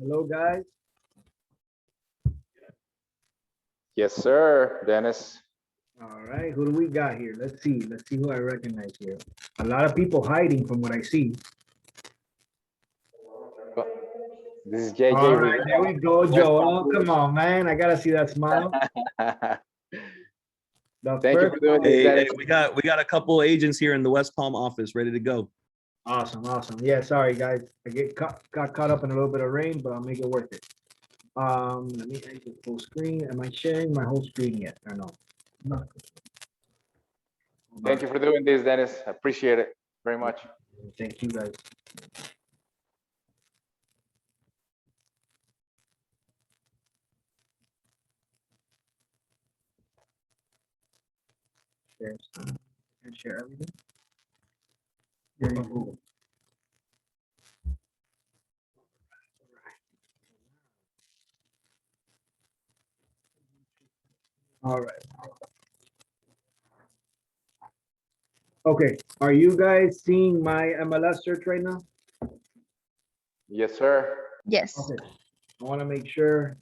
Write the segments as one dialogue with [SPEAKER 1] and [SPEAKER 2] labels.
[SPEAKER 1] Hello, guys.
[SPEAKER 2] Yes, sir, Dennis.
[SPEAKER 1] All right, who do we got here? Let's see. Let's see who I recognize here. A lot of people hiding from what I see.
[SPEAKER 2] This is JJ.
[SPEAKER 1] All right, there we go, Joel. Come on, man. I gotta see that smile. The
[SPEAKER 2] Thank you for
[SPEAKER 1] first
[SPEAKER 2] doing
[SPEAKER 1] one-
[SPEAKER 2] this,
[SPEAKER 3] Hey,
[SPEAKER 2] Dennis.
[SPEAKER 3] we got a couple agents here in the West Palm office ready to go.
[SPEAKER 1] Awesome, awesome. Yeah, sorry, guys. I got caught up in a little bit of rain, but I'll make it worth it. Let me exit full screen. Am I sharing my whole screen yet or no? No.
[SPEAKER 2] Thank you for doing this, Dennis. I appreciate it very much.
[SPEAKER 1] Thank you, guys. Share, and share everything. There you go. All right. Okay, are you guys seeing my MLS search right now?
[SPEAKER 2] Yes, sir.
[SPEAKER 4] Yes.
[SPEAKER 1] Okay, I want to make sure.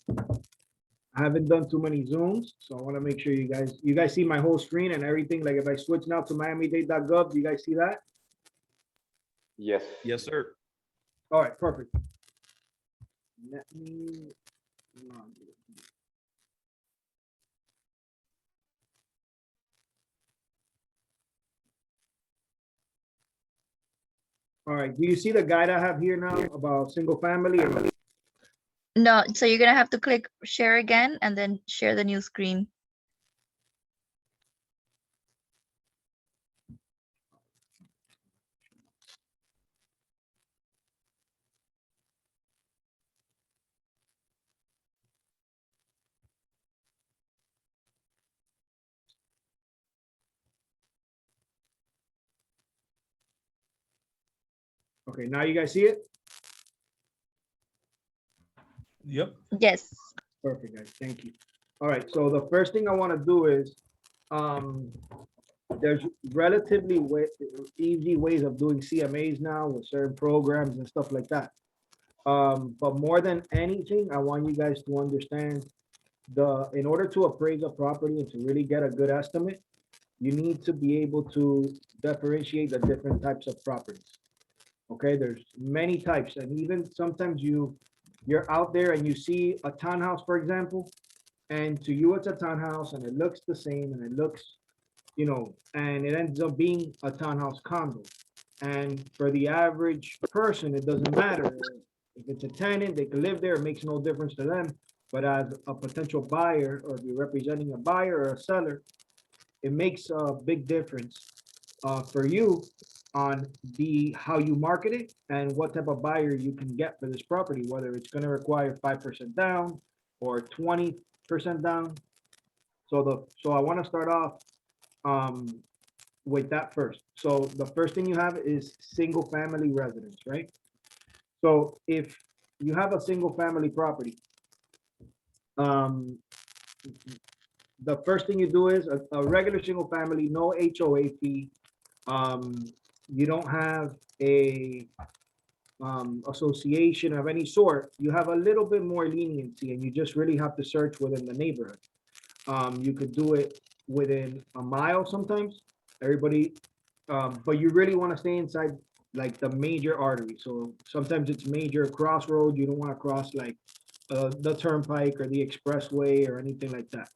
[SPEAKER 1] I haven't done too many Zooms, so I want to make sure you guys see my whole screen and everything. Like if I switch now to miamidade.gov, do you guys see that?
[SPEAKER 2] Yes.
[SPEAKER 3] Yes, sir.
[SPEAKER 1] All right, perfect. Let me log in. All right, do you see the guide I have here now about single family?
[SPEAKER 4] No, so you're gonna have to click share again and then share the new screen.
[SPEAKER 1] Okay, now you guys see it?
[SPEAKER 3] Yep.
[SPEAKER 4] Yes.
[SPEAKER 1] Perfect, guys, thank you. All right, so the first thing I want to do is, there's relatively easy ways of doing CMAs now with certain programs and stuff like that. But more than anything, I want you guys to understand in order to appraise a property and to really get a good estimate, you need to be able to differentiate the different types of properties. Okay, there's many types, and even sometimes you're out there and you see a townhouse, for example, and to you it's a townhouse and it looks the same and it looks, and it ends up being a townhouse condo. And for the average person, it doesn't matter. If it's a tenant, they can live there, it makes no difference to them. But as a potential buyer, or if you're representing a buyer or a seller, it makes a big difference for you on how you market it and what type of buyer you can get for this property, whether it's going to require 5% down or 20% down. So I want to start off with that first. So the first thing you have is single family residence, right? So if you have a single family property, the first thing you do is a regular single family, no HOA fee. You don't have a association of any sort. You have a little bit more leniency, and you just really have to search within the neighborhood. You could do it within a mile sometimes. Everybody, but you really want to stay inside like the major artery. So sometimes it's major crossroad. You don't want to cross like the turnpike or the expressway or anything like that.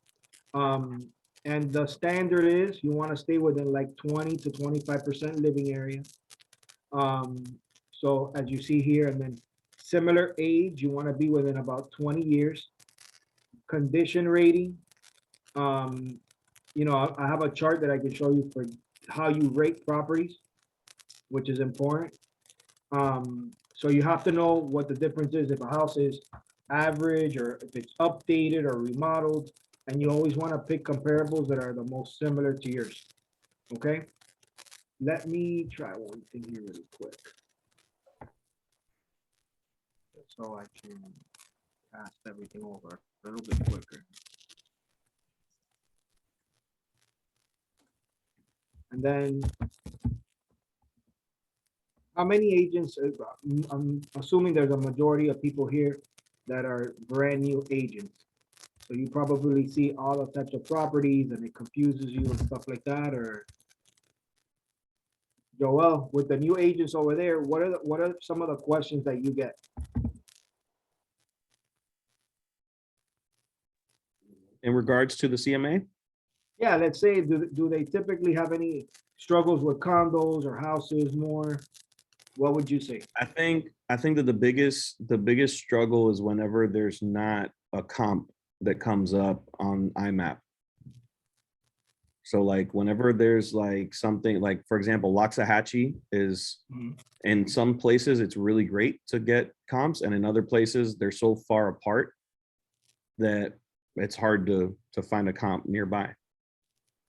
[SPEAKER 1] And the standard is you want to stay within like 20 to 25% living area. So as you see here, and then similar age, you want to be within about 20 years. Condition rating. I have a chart that I can show you for how you rate properties, which is important. So you have to know what the difference is if a house is average or if it's updated or remodeled, and you always want to pick comparables that are the most similar to yours. Okay. Let me try one thing here really quick, so I can pass everything over a little bit quicker. And then How many agents, I'm assuming there's a majority of people here that are brand new agents. So you probably see all the types of properties and it confuses you and stuff like that, or Joel, with the new agents over there, what are some of the questions that you get?
[SPEAKER 3] In regards to the CMA,
[SPEAKER 1] Yeah, let's say, do they typically have any struggles with condos or houses more? What would you say?
[SPEAKER 3] I think that the biggest struggle is whenever there's not a comp that comes up on IMAP. So like whenever there's like something like, for example, Loxahatchee is
[SPEAKER 1] Mhm.
[SPEAKER 3] in some places it's really great to get comps, and in other places they're so far apart that it's hard to find a comp nearby.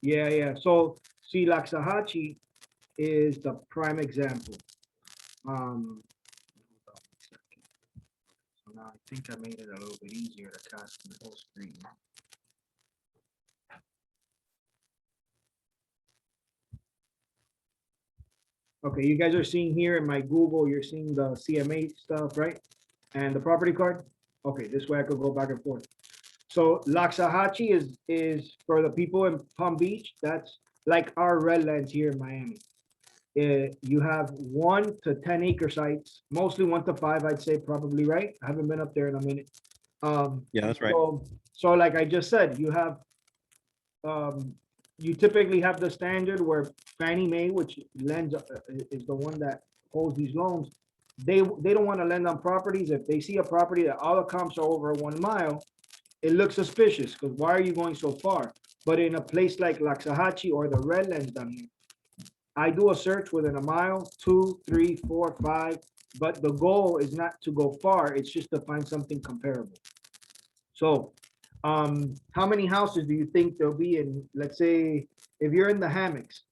[SPEAKER 1] Yeah, yeah. So see, Loxahatchee is the prime example. Hold on a second. So now I think I made it a little bit easier to cast the whole screen. Okay, you guys are seeing here in my Google, you're seeing the CMA stuff, right? And the property card. Okay, this way I could go back and forth. So Loxahatchee is for the people in Palm Beach. That's like our Redlands here in Miami. You have 1 to 10 acre sites, mostly 1 to 5, I'd say, probably, right? I haven't been up there in a minute.
[SPEAKER 3] Yeah, that's right.
[SPEAKER 1] So like I just said, you have you typically have the standard where Fannie Mae, which lends is the one that holds these loans. They don't want to lend on properties if they see a property that all the comps are over 1 mile. It looks suspicious because why are you going so far? But in a place like Loxahatchee or the Redlands down here, I do a search within a mile, 2, 3, 4, 5. But the goal is not to go far. It's just to find something comparable. So how many houses do you think there'll be in, let's say, if you're in the hammocks,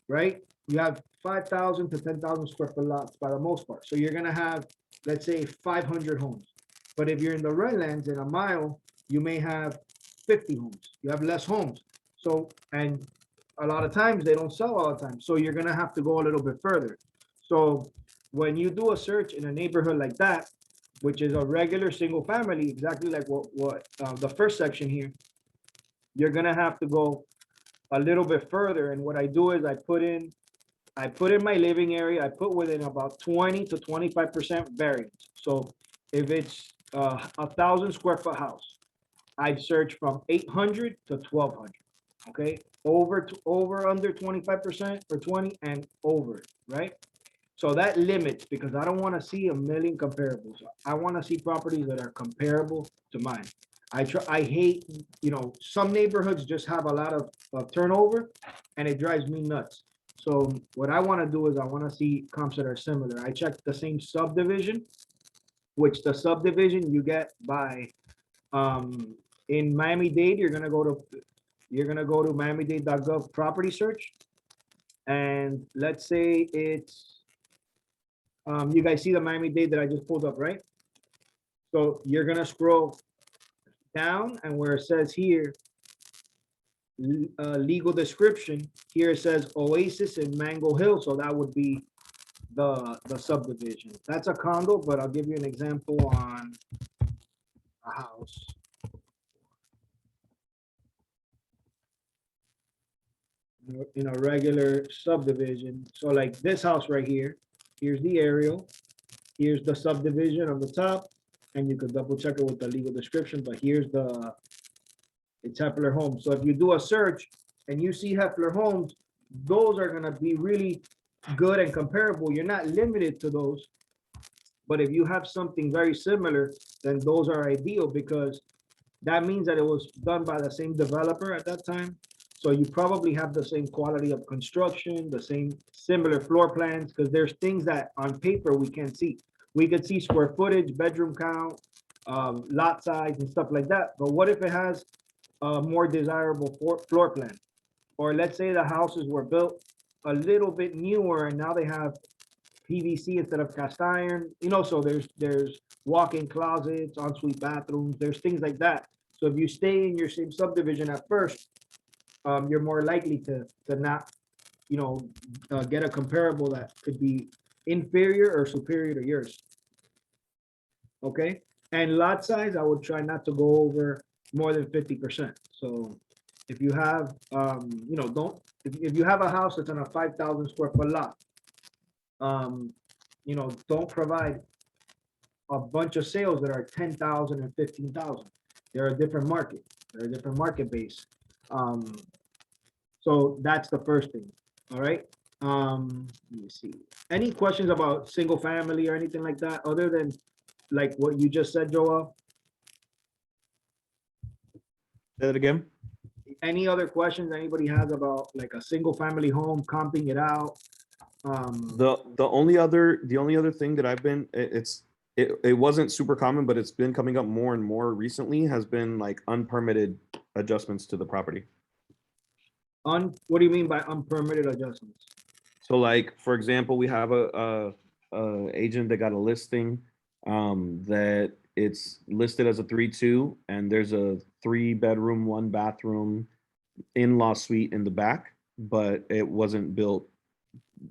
[SPEAKER 1] right? You have 5,000 to 10,000 square foot lots by the most part. So you're gonna have, let's say, 500 homes. But if you're in the Redlands in a mile, you may have 50 homes. You have less homes. So, and a lot of times they don't sell all the time. So you're gonna have to go a little bit further. So when you do a search in a neighborhood like that, which is a regular single family, exactly like what the first section here, you're gonna have to go a little bit further. And what I do is I put in my living area, I put within about 20 to 25% variance. So if it's 1,000 square foot house, I'd search from 800 to 1,200. Okay, over under 25% or 20 and over, right? So that limits, because I don't want to see a million comparables. I want to see properties that are comparable to mine. I hate, some neighborhoods just have a lot of turnover and it drives me nuts. So what I want to do is I want to see comps that are similar. I check the same subdivision, which the subdivision you get by, in Miami-Dade, you're gonna go to Miami-Dade.gov property search. And let's say it's, you guys see the Miami-Dade that I just pulled up, right? So you're gonna scroll down and where it says here, legal description, here it says Oasis in Mango Hill, so that would be the subdivision. That's a condo, but I'll give you an example on a house. In a regular subdivision. So like this house right here, here's the aerial, here's the subdivision on the top, and you could double check it with the legal description, but here's it's Heffler Homes. So if you do a search and you see Heffler Homes, those are gonna be really good and comparable. You're not limited to those. But if you have something very similar, then those are ideal because that means that it was done by the same developer at that time. So you probably have the same quality of construction, the same similar floor plans, because there's things that on paper we can't see. We could see square footage, bedroom count, lot size and stuff like that. But what if it has a more desirable floor plan? Or let's say the houses were built a little bit newer and now they have PVC instead of cast iron, so there's walk-in closets, ensuite bathrooms, there's things like that. So if you stay in your same subdivision at first, you're more likely to not, get a comparable that could be inferior or superior to yours. Okay, and lot size, I would try not to go over more than 50%. So if you have, you know, don't, if you have a house that's on a 5,000 square foot lot, you know, don't provide a bunch of sales that are 10,000 and 15,000. They're a different market. They're a different market base. So that's the first thing. All right. Let me see. Any questions about single family or anything like that, other than like what you just said, Joel?
[SPEAKER 3] Say that again.
[SPEAKER 1] Any other questions anybody has about like a single family home, comping it out?
[SPEAKER 3] The only other thing that I've been it wasn't super common, but it's been coming up more and more recently, has been like unpermitted adjustments to the property.
[SPEAKER 1] What do you mean by unpermitted adjustments?
[SPEAKER 3] So like, for example, we have a agent that got a listing that it's listed as a 3-2, and there's a 3-bedroom, 1-bathroom in-law suite in the back, but it wasn't built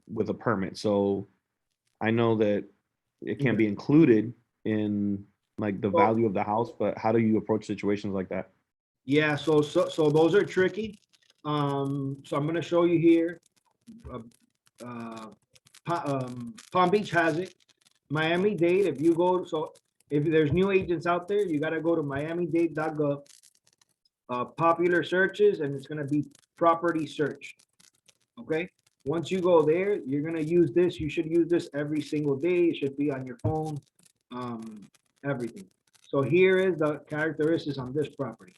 [SPEAKER 3] with a permit. So I know that it can't be included in like the value of the house, but how do you approach situations like that?
[SPEAKER 1] Yeah, so those are tricky. So I'm gonna show you here. Palm Beach has it. Miami-Dade, if you go, so if there's new agents out there, you gotta go to miamidade.gov, popular searches, and it's gonna be property search. Okay, once you go there, you're gonna use this. You should use this every single day. It should be on your phone, everything. So here is the characteristics on this property.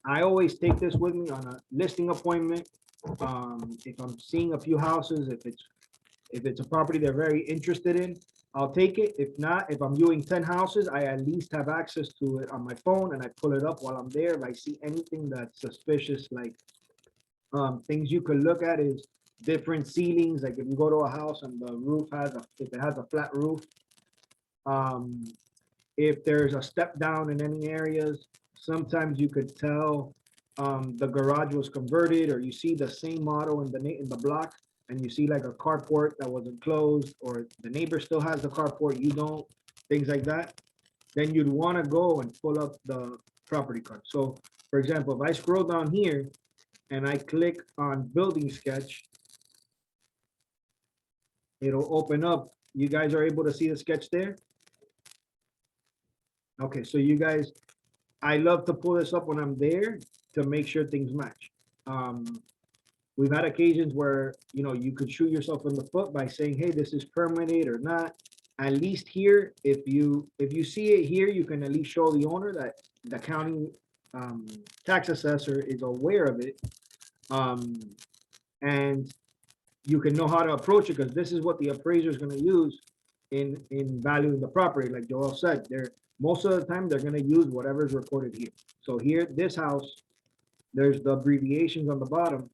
[SPEAKER 1] I always take this with me on a listing appointment. If I'm seeing a few houses, if it's a property they're very interested in, I'll take it. If not, if I'm viewing 10 houses, I at least have access to it on my phone, and I pull it up while I'm there. If I see anything that's suspicious, like things you could look at is different ceilings. Like if you go to a house and the roof if it has a flat roof, if there's a step down in any areas, sometimes you could tell the garage was converted, or you see the same model in the block, and you see like a carport that wasn't closed, or the neighbor still has the carport, you don't, things like that. Then you'd want to go and pull up the property card. So for example, if I scroll down here and I click on building sketch, it'll open up. You guys are able to see the sketch there? Okay, so you guys, I love to pull this up when I'm there to make sure things match. We've had occasions where, you know, you could shoot yourself in the foot by saying, hey, this is permitted or not. At least here, if you see it here, you can at least show the owner that the county tax assessor is aware of it. And you can know how to approach it, because this is what the appraiser is going to use in valuing the property. Like Joel said, most of the time they're going to use whatever is recorded here. So here, this house, there's the abbreviations on the bottom,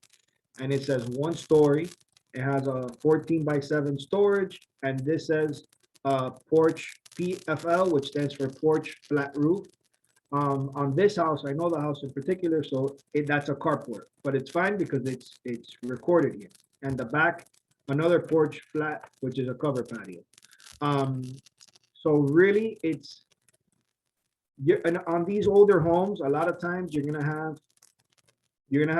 [SPEAKER 1] and it says 1 story. It has a 14x7 storage, and this says porch PFL, which stands for porch flat roof. On this house, I know the house in particular, so that's a carport, but it's fine because it's recorded here. And the back, another porch flat, which is a cover patio. So really, and on these older homes, a lot of times you're gonna have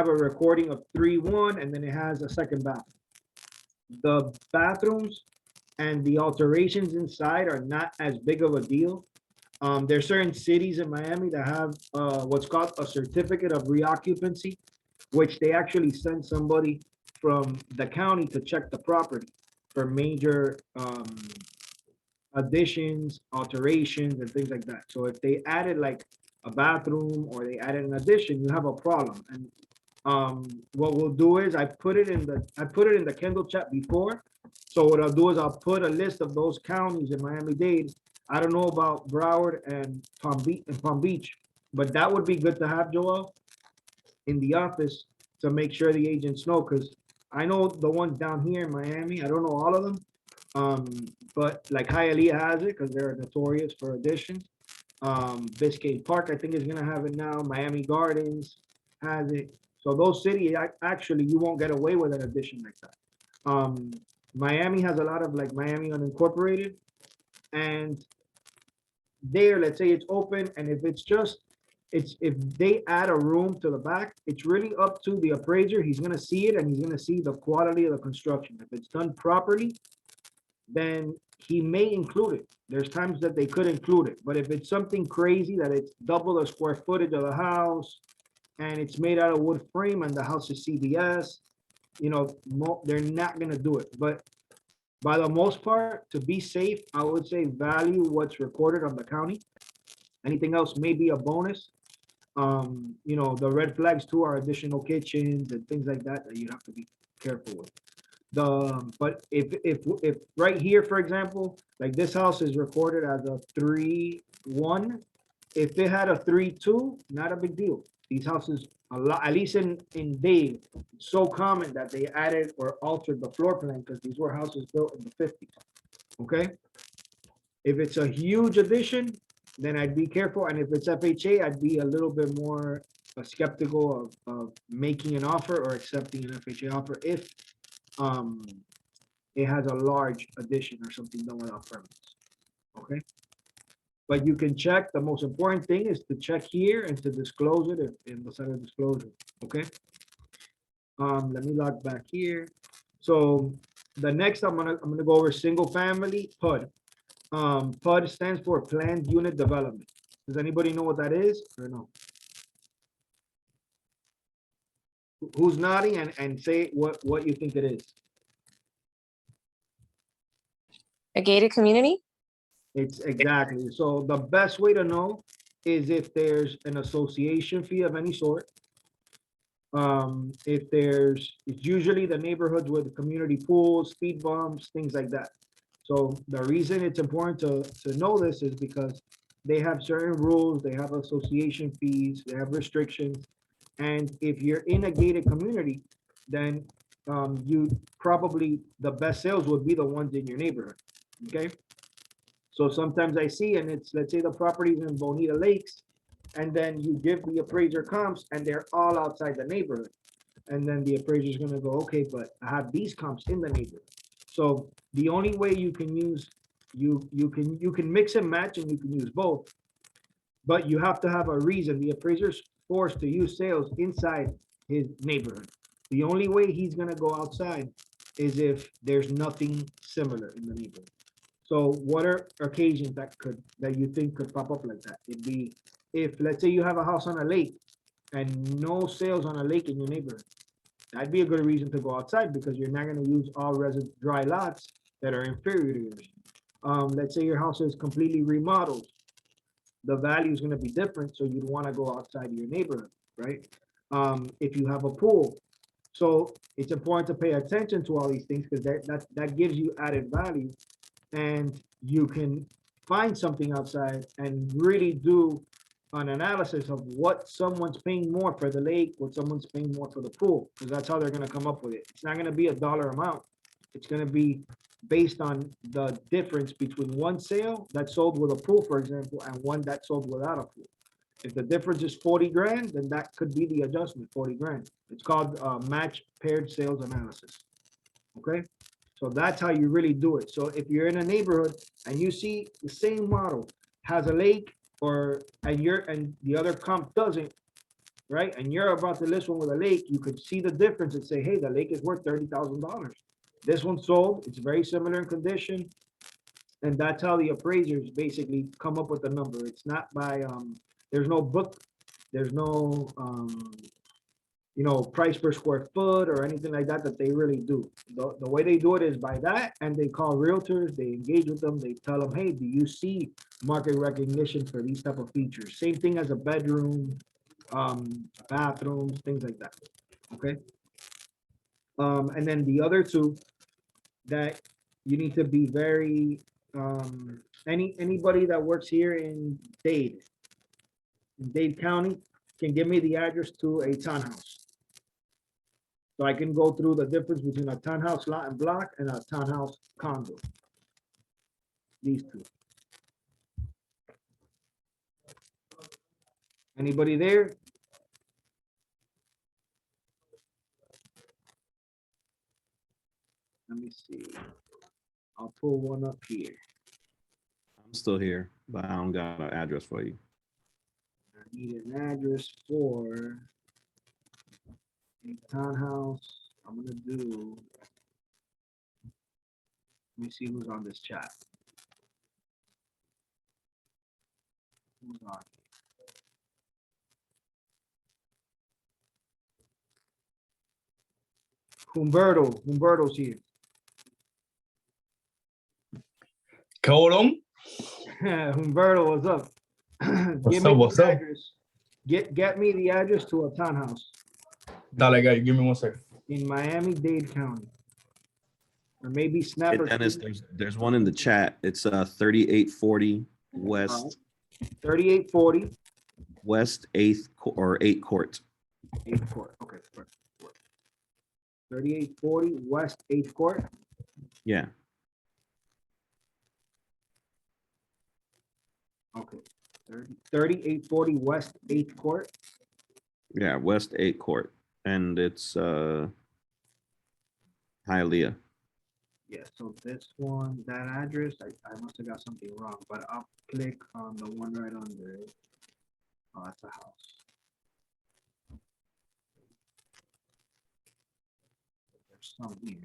[SPEAKER 1] a recording of 3-1, and then it has a second bathroom. The bathrooms and the alterations inside are not as big of a deal. There's certain cities in Miami that have what's called a certificate of reoccupancy, which they actually send somebody from the county to check the property for major additions, alterations, and things like that. So if they added like a bathroom or they added an addition, you have a problem. And what we'll do is I put it in the Kendall chat before. So what I'll do is I'll put a list of those counties in Miami-Dade. I don't know about Broward and Palm Beach, but that would be good to have, Joel, in the office to make sure the agents know, because I know the ones down here in Miami, I don't know all of them. But like Hialeah has it because they're notorious for additions. Biscayne Park, I think, is gonna have it now. Miami Gardens has it. So those cities, actually, you won't get away with an addition like that. Miami has a lot of like Miami unincorporated, and there, let's say it's open, and if it's just, it's, if they add a room to the back, it's really up to the appraiser. He's gonna see it and he's gonna see the quality of the construction. If it's done properly, then he may include it. There's times that they could include it, but if it's something crazy that it's double the square footage of the house and it's made out of wood frame and the house is CBS, you know, they're not gonna do it. But by the most part, to be safe, I would say value what's recorded on the county. Anything else may be a bonus. You know, the red flags too are additional kitchens and things like that that you have to be careful with. But if right here, for example, like this house is recorded as a 3-1. If it had a 3-2, not a big deal. These houses, a lot, at least in Dave, so common that they added or altered the floor plan because these were houses built in the 50s. Okay. If it's a huge addition, then I'd be careful. And if it's FHA, I'd be a little bit more skeptical of making an offer or accepting an FHA offer if it has a large addition or something done without permits. Okay. But you can check. The most important thing is to check here and to disclose it in the side of disclosure. Okay. Let me log back here. So the next I'm gonna go over single family PUD. PUD stands for Planned Unit Development. Does anybody know what that is or no? Who's nodding and say what you think it is?
[SPEAKER 5] A gated community?
[SPEAKER 1] It's exactly. So the best way to know is if there's an association fee of any sort. If there's, it's usually the neighborhoods with community pools, speed bumps, things like that. So the reason it's important to know this is because they have certain rules, they have association fees, they have restrictions. And if you're in a gated community, then you probably, the best sales would be the ones in your neighborhood, okay? So sometimes I see, and it's, let's say the property's in Bonita Lakes, and then you give the appraiser comps and they're all outside the neighborhood. And then the appraiser is gonna go, okay, but I have these comps in the neighborhood. So the only way you can use, you can mix and match and you can use both, but you have to have a reason. The appraiser's forced to use sales inside his neighborhood. The only way he's gonna go outside is if there's nothing similar in the neighborhood. So what are occasions that you think could pop up like that? It'd be if, let's say you have a house on a lake and no sales on a lake in your neighborhood. That'd be a good reason to go outside because you're not gonna use all resident dry lots that are inferior to yours. Let's say your house is completely remodeled. The value is gonna be different, so you'd wanna go outside your neighborhood, right? If you have a pool. So it's important to pay attention to all these things because that gives you added value. And you can find something outside and really do an analysis of what someone's paying more for the lake, what someone's paying more for the pool, because that's how they're gonna come up with it. It's not gonna be a dollar amount. It's gonna be based on the difference between one sale that sold with a pool, for example, and one that sold without a pool. If the difference is 40 grand, then that could be the adjustment, 40 grand. It's called match paired sales analysis. Okay. So that's how you really do it. So if you're in a neighborhood and you see the same model has a lake and the other comp doesn't, right? And you're about to list one with a lake, you could see the difference and say, hey, the lake is worth $30,000. This one sold, it's very similar in condition. And that's how the appraisers basically come up with the number. It's not by, there's no book, there's no, price per square foot or anything like that they really do. The way they do it is by that, and they call realtors, they engage with them, they tell them, hey, do you see market recognition for these type of features? Same thing as a bedroom, bathrooms, things like that, okay? And then the other two that you need to be very, anybody that works here in Dade County can give me the address to a townhouse. So I can go through the difference between a townhouse lot and block and a townhouse condo. These two. Anybody there? Let me see. I'll pull one up here.
[SPEAKER 3] I'm still here, but I don't got an address for you.
[SPEAKER 1] I need an address for a townhouse. I'm gonna do. Let me see who's on this chat. Who's on? Humberto's here.
[SPEAKER 6] Hold on.
[SPEAKER 1] Humberto, what's up?
[SPEAKER 6] What's up, what's up?
[SPEAKER 1] Address. Get me the address to a townhouse
[SPEAKER 6] Dale, guy, give me 1 second.
[SPEAKER 1] in Miami-Dade County. Or maybe
[SPEAKER 3] Hey,
[SPEAKER 1] Snapper.
[SPEAKER 3] Dennis, therethere's one in the chat. It's 3840 West
[SPEAKER 1] 3840
[SPEAKER 3] West 8th or 8th Court.
[SPEAKER 1] 8th Court. Okay. 3840 West 8th Court.
[SPEAKER 3] Yeah.
[SPEAKER 1] Okay. 3840 West 8th Court.
[SPEAKER 3] Yeah, West 8th Court. And it's Hialeah.
[SPEAKER 1] Yeah, so this one, that address, I must have got something wrong, but I'll click on the one right under it. Oh, that's a house. There's some here.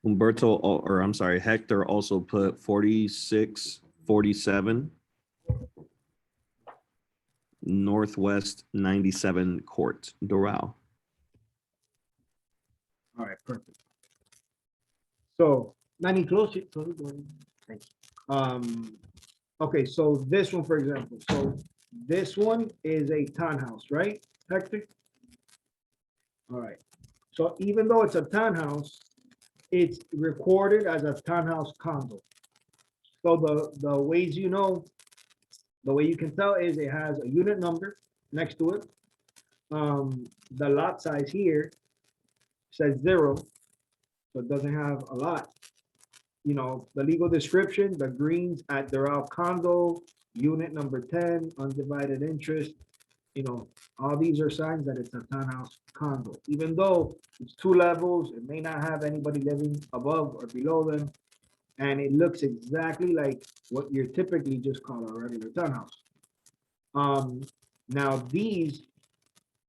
[SPEAKER 3] Humberto, or I'm sorry, Hector also put 4647 Northwest 97 Court, Doral.
[SPEAKER 1] All right, perfect. So, Nani, close it. Thanks. Okay, so this one, for example, so this one is a townhouse, right, Hector? All right. So even though it's a townhouse, it's recorded as a townhouse condo. So the ways you know, the way you can tell is it has a unit number next to it. The lot size here says 0, so it doesn't have a lot. You know, the legal description, the greens at Doral condo, unit number 10, undivided interest. You know, all these are signs that it's a townhouse condo. Even though it's 2 levels, it may not have anybody living above or below them. And it looks exactly like what you're typically just call a regular townhouse. Now these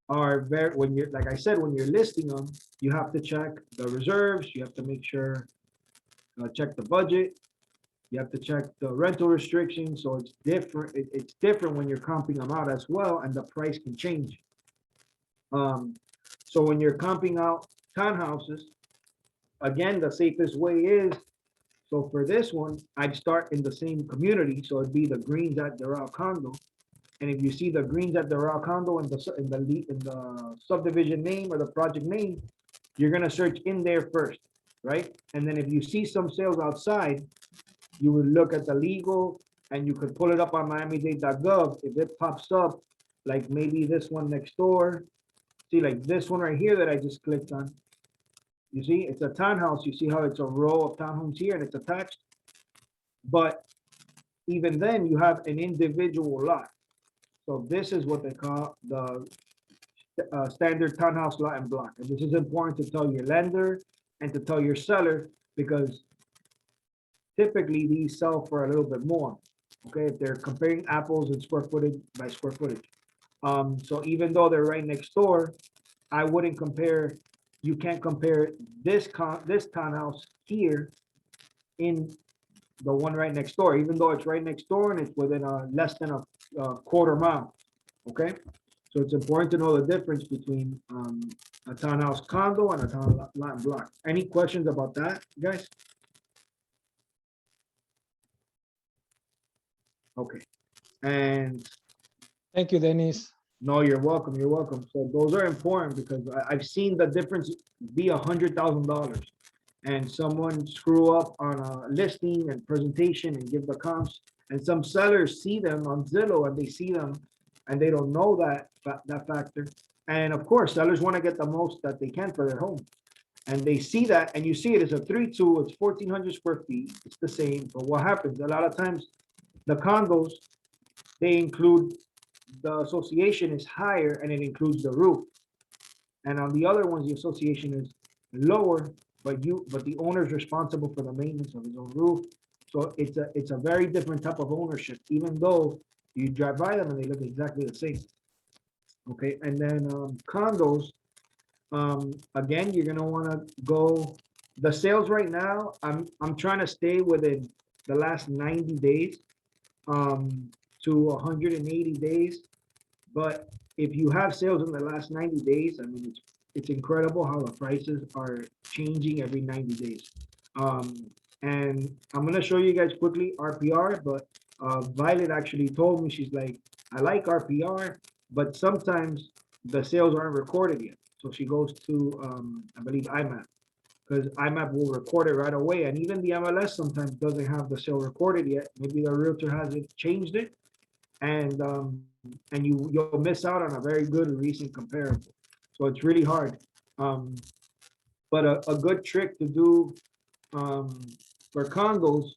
[SPEAKER 1] are very, when you're, like I said, when you're listing them, you have to check the reserves, you have to make sure, check the budget, you have to check the rental restrictions, so it's different. It's different when you're comping them out as well, and the price can change. So when you're comping out townhouses, again, the safest way is, so for this one, I'd start in the same community, so it'd be the greens at Doral condo. And if you see the greens at Doral condo in the subdivision name or the project name, you're gonna search in there first, right? And then if you see some sales outside, you would look at the legal and you could pull it up on miamidade.gov. If it pops up, like maybe this one next door, see like this one right here that I just clicked on. You see, it's a townhouse. You see how it's a row of townhomes here and it's attached. But even then you have an individual lot. So this is what they call the standard townhouse lot and block. And this is important to tell your lender and to tell your seller, because typically these sell for a little bit more. Okay, if they're comparing apples and square footage by square footage. So even though they're right next door, I wouldn't compare, you can't compare this townhouse here in the one right next door, even though it's right next door and it's within less than a quarter mile. Okay, so it's important to know the difference between a townhouse condo and a town lot and block. Any questions about that, guys? Okay, and
[SPEAKER 7] Thank you, Dennis.
[SPEAKER 1] no, you're welcome. You're welcome. So those are important because I've seen the difference be $100,000, and someone screw up on a listing and presentation and give the comps, and some sellers see them on Zillow and they see them and they don't know that factor. And of course, sellers want to get the most that they can for their home, and they see that, and you see it as a 3-2. It's 1,400 square feet. It's the same. But what happens a lot of times, the condos, they include, the association is higher and it includes the roof. And on the other ones, the association is lower but the owner's responsible for the maintenance of his own roof. So it's a very different type of ownership, even though you drive by them and they look exactly the same. Okay, and then condos, again, you're gonna wanna go, the sales right now, I'm trying to stay within the last 90 days to 180 days. But if you have sales in the last 90 days, I mean, it's incredible how the prices are changing every 90 days. And I'm gonna show you guys quickly RPR, but Violet actually told me, she's like, I like RPR, but sometimes the sales aren't recorded yet. So she goes to, I believe IMAP, because IMAP will record it right away. And even the MLS sometimes doesn't have the sale recorded yet. Maybe the realtor hasn't changed it. And you'll miss out on a very good recent comparable. So it's really hard. But a good trick to do for condos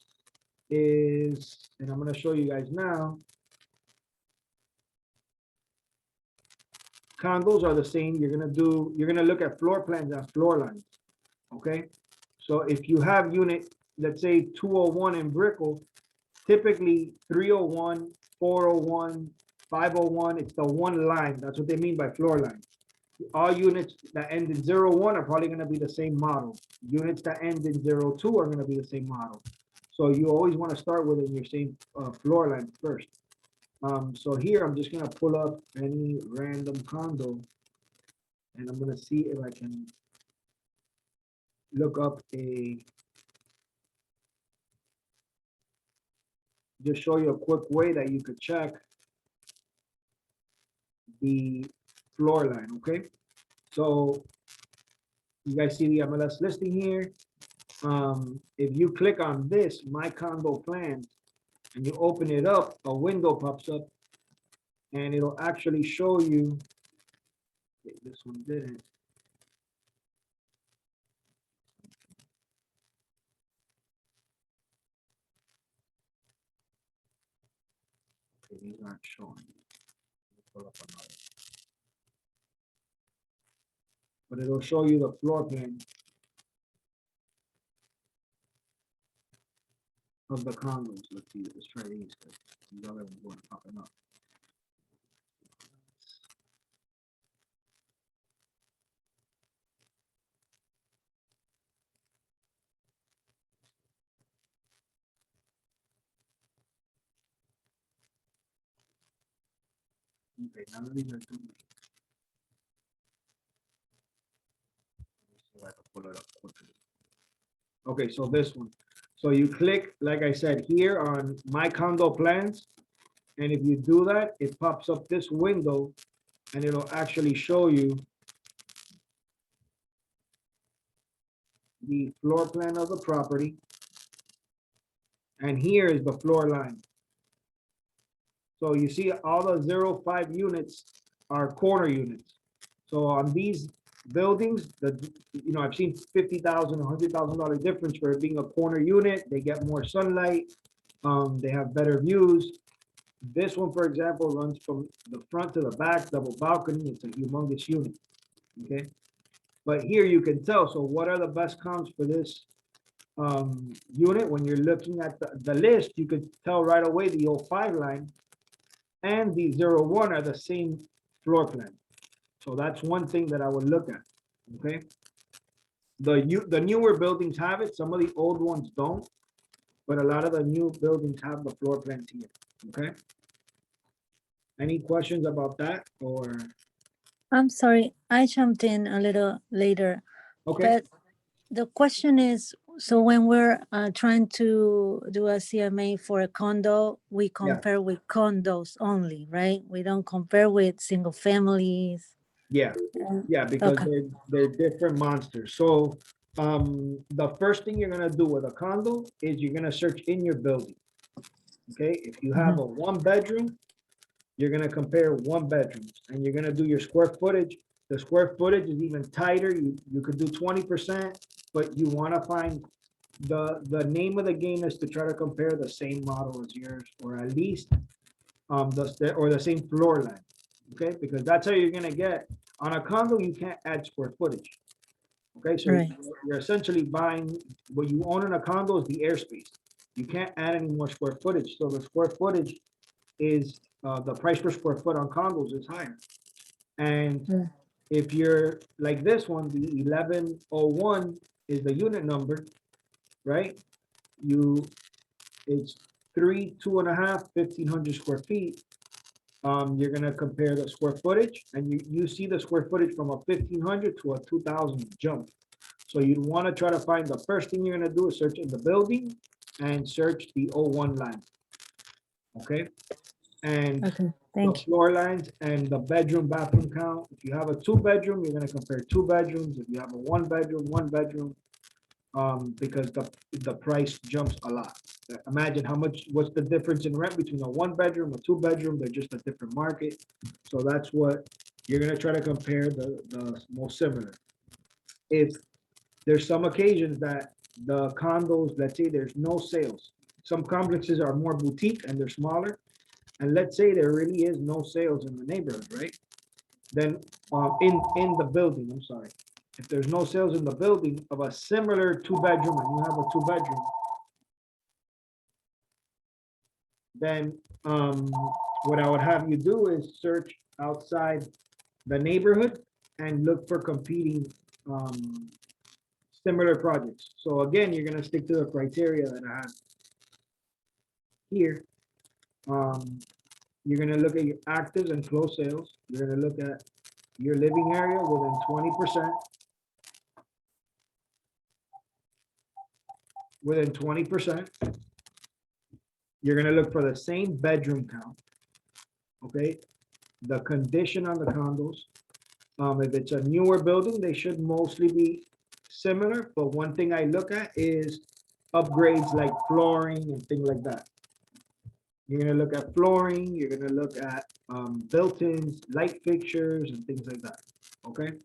[SPEAKER 1] is, and I'm going to show you guys now. Condos are the same. You're going to look at floor plans and floor lines. Okay. So if you have unit, let's say 201 in Brickell, typically 301, 401, 501, it's the one line. That's what they mean by floor line. All units that end in 01 are probably going to be the same model. Units that end in 02 are going to be the same model. So you always want to start within your same floor line first. So here I'm just going to pull up any random condo and I'm going to see if I can look up just show you a quick way that you could check the floor line. Okay, so you guys see the MLS listing here. If you click on this, my condo plans, and you open it up, a window pops up and it'll actually show you, okay, this one didn't. Okay, these aren't showing. Pull up another. But it'll show you the floor plan of the condos. Let's see, let's try these, because these other ones weren't popping up. Okay, none of these are doing it. Let me see if I can pull it up quickly. Okay, so this one. So you click, like I said, here on my condo plans. And if you do that, it pops up this window and it'll actually show you the floor plan of the property. And here is the floor line. So you see all the 05 units are corner units. So on these buildings, I've seen $50,000, $100,000 difference for it being a corner unit. They get more sunlight. They have better views. This one, for example, runs from the front to the back, double balcony. It's a humongous unit. Okay. But here you can tell. So what are the best comps for this unit? When you're looking at the list, you could tell right away the 05 line and the 01 are the same floor plan. So that's one thing that I would look at. Okay. The newer buildings have it. Some of the old ones don't, but a lot of the new buildings have the floor plans here. Okay. Any questions about that or?
[SPEAKER 8] I'm sorry, I jumped in a little later.
[SPEAKER 1] Okay.
[SPEAKER 8] But the question is, so when we're trying to do a CMA for a condo, we compare with condos only, right? We don't compare with single families.
[SPEAKER 1] Yeah, yeah, because they're different monsters. So the first thing you're gonna do with a condo is you're gonna search in your building. Okay, if you have a 1-bedroom, you're gonna compare 1-bedrooms and you're gonna do your square footage. The square footage is even tighter. You could do 20%, but you want to find the name of the game is to try to compare the same model as yours, or at least the same floor line. Okay, because that's how you're gonna get on a condo. You can't add square footage. Okay, so
[SPEAKER 8] Right.
[SPEAKER 1] you're essentially buying, what you own in a condo is the airspace. You can't add any more square footage, so the square footage is, the price per square foot on condos is higher. And
[SPEAKER 8] Mm.
[SPEAKER 1] if you're like this one, the 1101 is the unit number, right? It's 3, 2.5, 1,500 square feet. You're gonna compare the square footage, and you see the square footage from a 1,500 to a 2,000 jump. So you'd want to try to find, the first thing you're gonna do is search in the building and search the 01 line. Okay, and
[SPEAKER 8] Okay,
[SPEAKER 1] the
[SPEAKER 8] thank you.
[SPEAKER 1] floor lines and the bedroom bathroom count. If you have a 2-bedroom, you're gonna compare 2 bedrooms. If you have a 1-bedroom, 1 bedroom, because the price jumps a lot. Imagine what's the difference in rent between a 1-bedroom, a 2-bedroom? They're just a different market. So that's what you're gonna try to compare the most similar. If there's some occasions that the condos, let's say there's no sales. Some complexes are more boutique and they're smaller. And let's say there really is no sales in the neighborhood, right? Then in the building, I'm sorry. If there's no sales in the building of a similar 2-bedroom and you have a 2-bedroom, then what I would have you do is search outside the neighborhood and look for competing similar projects. So again, you're gonna stick to the criteria that I have here. You're gonna look at your actives and closed sales. You're gonna look at your living area within 20%. Within 20%. You're gonna look for the same bedroom count. Okay, the condition on the condos. If it's a newer building, they should mostly be similar, but one thing I look at is upgrades like flooring and things like that. You're gonna look at flooring, you're gonna look at built-ins, light fixtures and things like that, okay?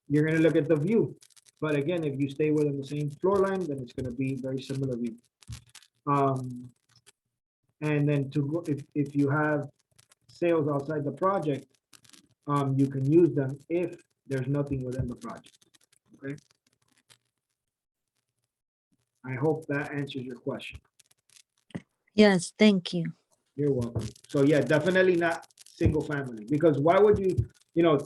[SPEAKER 1] You're gonna look at the view, but again, if you stay within the same floor line, then it's gonna be very similar view. And then to go, if you have sales outside the project, you can use them if there's nothing within the project, okay? I hope that answers your question.
[SPEAKER 8] Yes, thank you.
[SPEAKER 1] You're welcome. So yeah, definitely not single family, because why would you,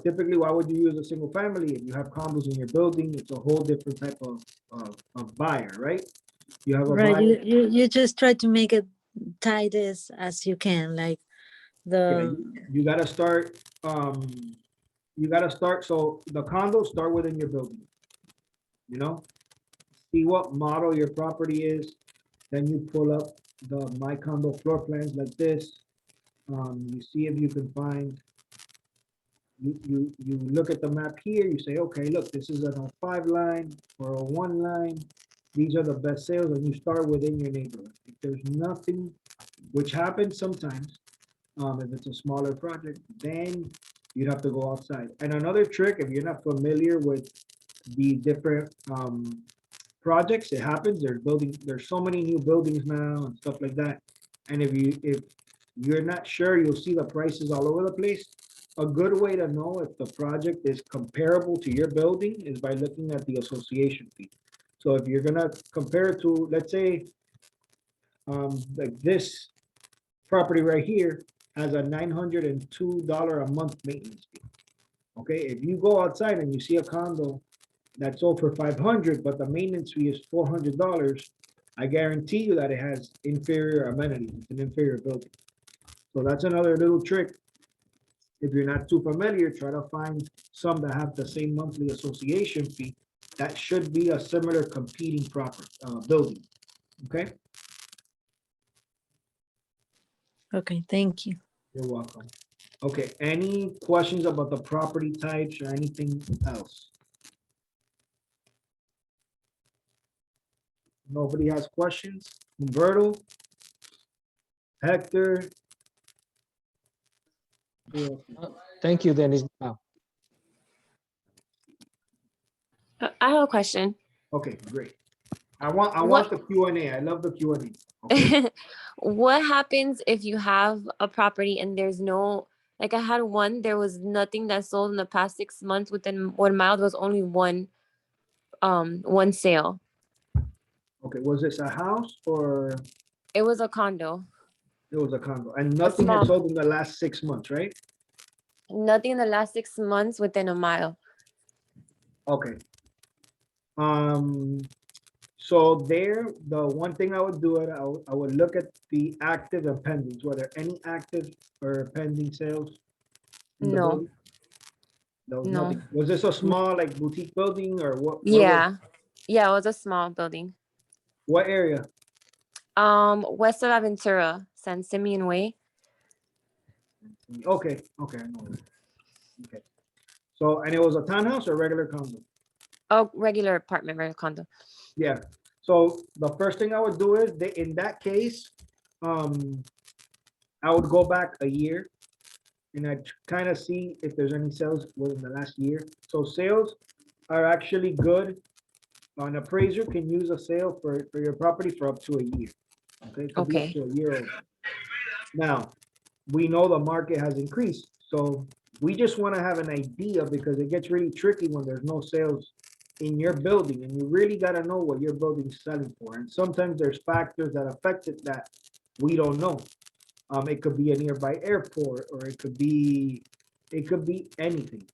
[SPEAKER 1] typically, why would you use a single family? If you have condos in your building, it's a whole different type of buyer, right? You have a
[SPEAKER 8] Right,
[SPEAKER 1] buyer.
[SPEAKER 8] you just try to make it tight as you can, like
[SPEAKER 1] Yeah,
[SPEAKER 8] the,
[SPEAKER 1] you gotta start, so the condos start within your building. See what model your property is, then you pull up the My Condo floor plans like this. You see if you can find, you look at the map here, you say, okay, look, this is an 05 line or a 1 line. These are the best sales, and you start within your neighborhood. If there's nothing, which happens sometimes, if it's a smaller project, then you'd have to go outside. And another trick, if you're not familiar with the different projects, it happens, there's so many new buildings now and stuff like that. And if you're not sure, you'll see the prices all over the place. A good way to know if the project is comparable to your building is by looking at the association fee. So if you're gonna compare it to, let's say, like this property right here has a $902 a month maintenance fee. Okay, if you go outside and you see a condo that's sold for 500, but the maintenance fee is $400, I guarantee you that it has inferior amenities. It's an inferior building. So that's another little trick. If you're not too familiar, try to find some that have the same monthly association fee. That should be a similar competing building. Okay.
[SPEAKER 8] okay, thank you.
[SPEAKER 1] You're welcome. Okay, any questions about the property types or anything else? Nobody has questions? Humberto? Hector?
[SPEAKER 7] Thank you, Dennis.
[SPEAKER 5] I have a question.
[SPEAKER 1] Okay, great. I want the Q&A. I love the Q&A. Okay.
[SPEAKER 5] What happens if you have a property and there's no Like I had one, there was nothing that sold in the past 6 months. Within 1 mile, there was only one sale.
[SPEAKER 1] Okay, was this a house or
[SPEAKER 5] It was a condo.
[SPEAKER 1] it was a condo? And nothing had
[SPEAKER 5] small-
[SPEAKER 1] sold in the last 6 months, right?
[SPEAKER 5] Nothing in the last 6 months within a mile.
[SPEAKER 1] Okay. So there, the one thing I would do it, I would look at the active and pendings. Were there any active or pending sales? in the
[SPEAKER 5] No.
[SPEAKER 1] building? There was
[SPEAKER 5] No.
[SPEAKER 1] nothing. Was this a small like boutique building or what?
[SPEAKER 5] Yeah. Yeah, it was a small building.
[SPEAKER 1] What area?
[SPEAKER 5] West of Aventura, San Simeon Way.
[SPEAKER 1] Okay, okay, I know that. Okay. So, and it was a townhouse or regular condo?
[SPEAKER 5] Oh, regular apartment, regular condo.
[SPEAKER 1] Yeah. So the first thing I would do is in that case, I would go back a year and I'd kind of see if there's any sales within the last year. So sales are actually good. An appraiser can use a sale for your property for up to a year. Okay. It could be up
[SPEAKER 5] Okay.
[SPEAKER 1] to a year old. Now, we know the market has increased. So we just want to have an idea because it gets really tricky when there's no sales in your building and you really got to know what your building's selling for. And sometimes there's factors that affect it that we don't know. It could be a nearby airport or it could be anything.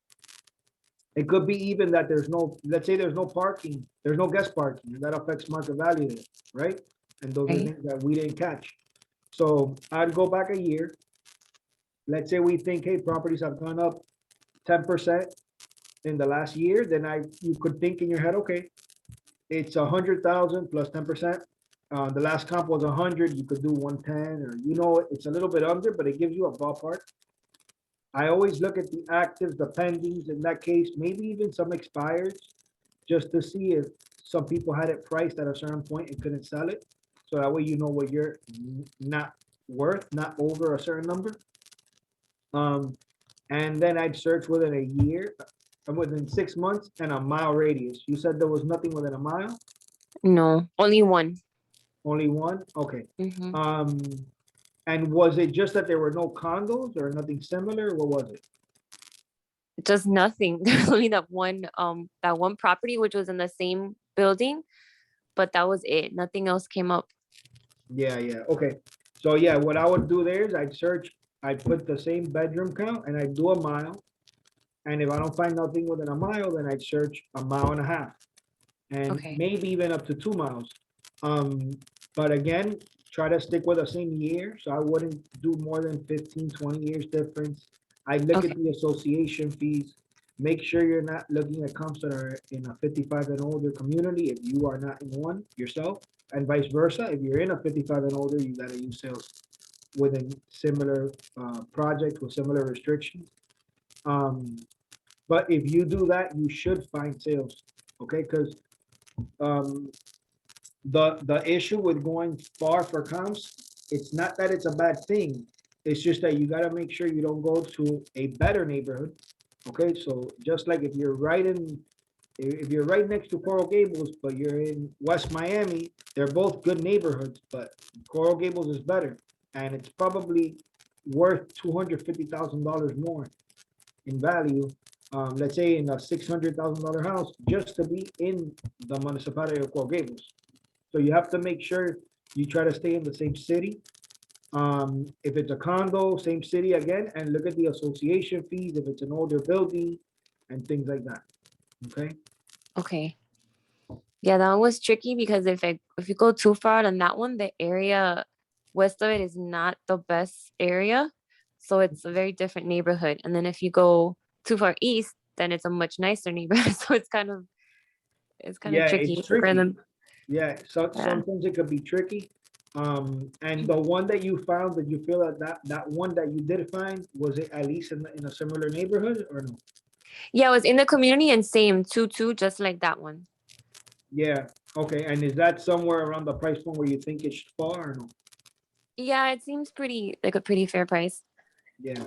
[SPEAKER 1] It could be even that there's no, let's say there's no parking, there's no guest parking, and that affects market value there, right? And those are
[SPEAKER 5] Right.
[SPEAKER 1] things that we didn't catch. So I'd go back a year. Let's say we think, hey, properties have gone up 10% in the last year, then you could think in your head, okay, it's 100,000 plus 10%. The last comp was 100, you could do 110, or it's a little bit under, but it gives you a ballpark. I always look at the actives, the pendings, in that case, maybe even some expires, just to see if some people had it priced at a certain point and couldn't sell it. So that way you know what you're not worth, not over a certain number. And then I'd search within a year, within 6 months and a mile radius. You said there was nothing within a mile?
[SPEAKER 5] No, only one.
[SPEAKER 1] Only one? Okay.
[SPEAKER 5] Mhm.
[SPEAKER 1] And was it just that there were no condos or nothing similar? What was it?
[SPEAKER 5] Just nothing. There's only that one property which was in the same building, but that was it. Nothing else came up.
[SPEAKER 1] Yeah, yeah. Okay. So yeah, what I would do there is I'd put the same bedroom count and I'd do a mile. And if I don't find nothing within a mile, then I'd search a mile and a half. And
[SPEAKER 5] Okay.
[SPEAKER 1] maybe even up to 2 miles. But again, try to stick with the same year. So I wouldn't do more than 15, 20 years difference. I look
[SPEAKER 5] Okay.
[SPEAKER 1] at the association fees. Make sure you're not looking at comps that are in a 55 and older community if you are not in one yourself, and vice versa. If you're in a 55 and older, you gotta use sales within similar projects with similar restrictions. But if you do that, you should find sales, okay? Because the issue with going far for comps, it's not that it's a bad thing. It's just that you gotta make sure you don't go to a better neighborhood. Okay, so just like if you're right next to Coral Gables, but you're in West Miami, they're both good neighborhoods, but Coral Gables is better. And it's probably worth $250,000 more in value. Let's say in a $600,000 house, just to be in the municipality of Coral Gables. So you have to make sure you try to stay in the same city. If it's a condo, same city again, and look at the association fees, if it's an older building and things like that. Okay.
[SPEAKER 5] Okay. Yeah, that one was tricky because if you go too far on that one, the area west of it is not the best area. So it's a very different neighborhood. And then if you go too far east, then it's a much nicer neighborhood. So it's kind of
[SPEAKER 1] Yeah,
[SPEAKER 5] tricky
[SPEAKER 1] it's
[SPEAKER 5] for
[SPEAKER 1] tricky.
[SPEAKER 5] them.
[SPEAKER 1] Yeah, so
[SPEAKER 5] Yeah.
[SPEAKER 1] sometimes it could be tricky. And the one that you found, that you feel that one that you did find, was it at least in a similar neighborhood or no?
[SPEAKER 5] Yeah, it was in the community and same 2-2, just like that one.
[SPEAKER 1] Yeah, okay. And is that somewhere around the price point where you think it's far or no?
[SPEAKER 5] Yeah, it seems like a pretty fair price.
[SPEAKER 1] Yeah.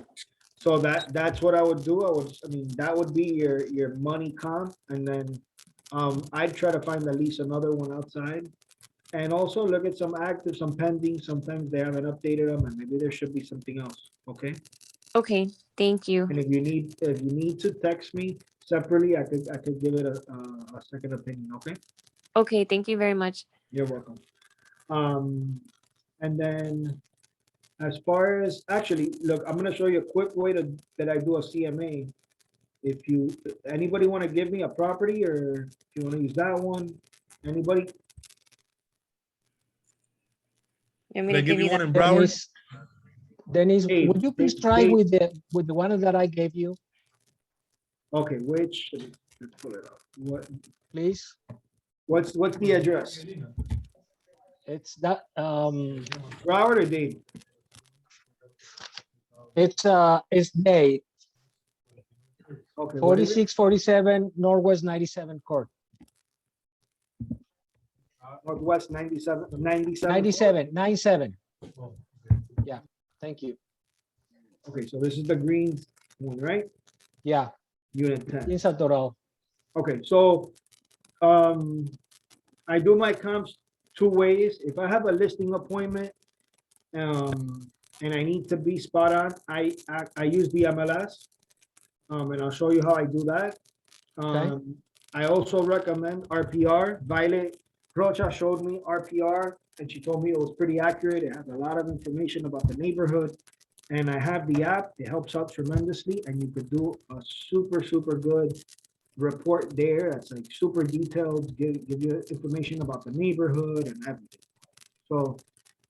[SPEAKER 1] So that's what I would do. That would be your money comp, and then I'd try to find at least another one outside. And also look at some active, some pending. Sometimes they haven't updated them, and maybe there should be something else. Okay.
[SPEAKER 5] Okay, thank you.
[SPEAKER 1] And if you need to text me separately, I could give it a second opinion, okay?
[SPEAKER 5] Okay, thank you very much.
[SPEAKER 1] You're welcome. And then as far as, actually, look, I'm gonna show you a quick way that I do a CMA. If anybody wanna give me a property, or if you wanna use that one, anybody?
[SPEAKER 5] You want me
[SPEAKER 6] They
[SPEAKER 5] to
[SPEAKER 6] give
[SPEAKER 5] give
[SPEAKER 6] you
[SPEAKER 5] you
[SPEAKER 6] one
[SPEAKER 5] that?
[SPEAKER 6] in Broward?
[SPEAKER 7] Dennis,
[SPEAKER 1] Dave,
[SPEAKER 7] would you please
[SPEAKER 1] Dave,
[SPEAKER 7] try
[SPEAKER 1] Dave.
[SPEAKER 7] with the one that I gave you,
[SPEAKER 1] Okay, let's pull it up.
[SPEAKER 7] please?
[SPEAKER 1] What's the address?
[SPEAKER 7] It's that,
[SPEAKER 1] Broward or Dade?
[SPEAKER 7] it's Day,
[SPEAKER 1] Okay, what is it?
[SPEAKER 7] 4647 Northwest 97 Court,
[SPEAKER 1] Northwest 97.
[SPEAKER 7] 97. Yeah, thank you.
[SPEAKER 1] Okay, so this is the green one, right?
[SPEAKER 7] Yeah,
[SPEAKER 1] Unit 10.
[SPEAKER 7] in Satoral.
[SPEAKER 1] Okay, so I do my comps two ways. If I have a listing appointment, and I need to be spot on, I use the MLS, and I'll show you how I do that. I also recommend RPR. Violet Rocha showed me RPR, and she told me it was pretty accurate. It has a lot of information about the neighborhood, and I have the app. It helps out tremendously, and you could do a super good report there. That's like super detailed, give you information about the neighborhood and everything. So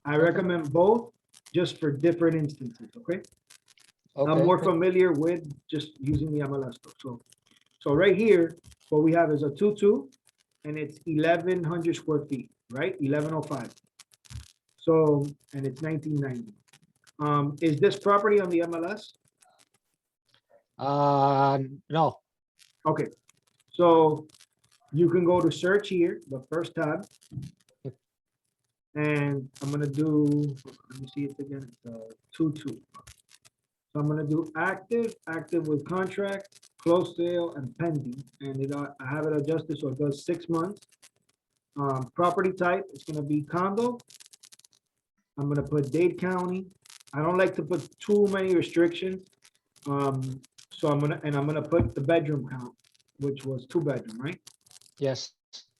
[SPEAKER 1] I recommend both, just for different instances, okay? I'm more familiar with just using the MLS though. So right here, what we have is a 2-2, and it's 1,100 square feet, right? 1105. So, and it's 1990. Is this property on the MLS?
[SPEAKER 7] No,
[SPEAKER 1] Okay, so you can go to search here, the first tab. And I'm gonna do, let me see it again, 2-2. So I'm gonna do active with contract, closed sale, and pending. And I have it adjusted so it does 6 months. Property type is gonna be condo. I'm gonna put Dade County. I don't like to put too many restrictions. So I'm gonna put the bedroom count, which was 2-bedroom, right?
[SPEAKER 7] yes,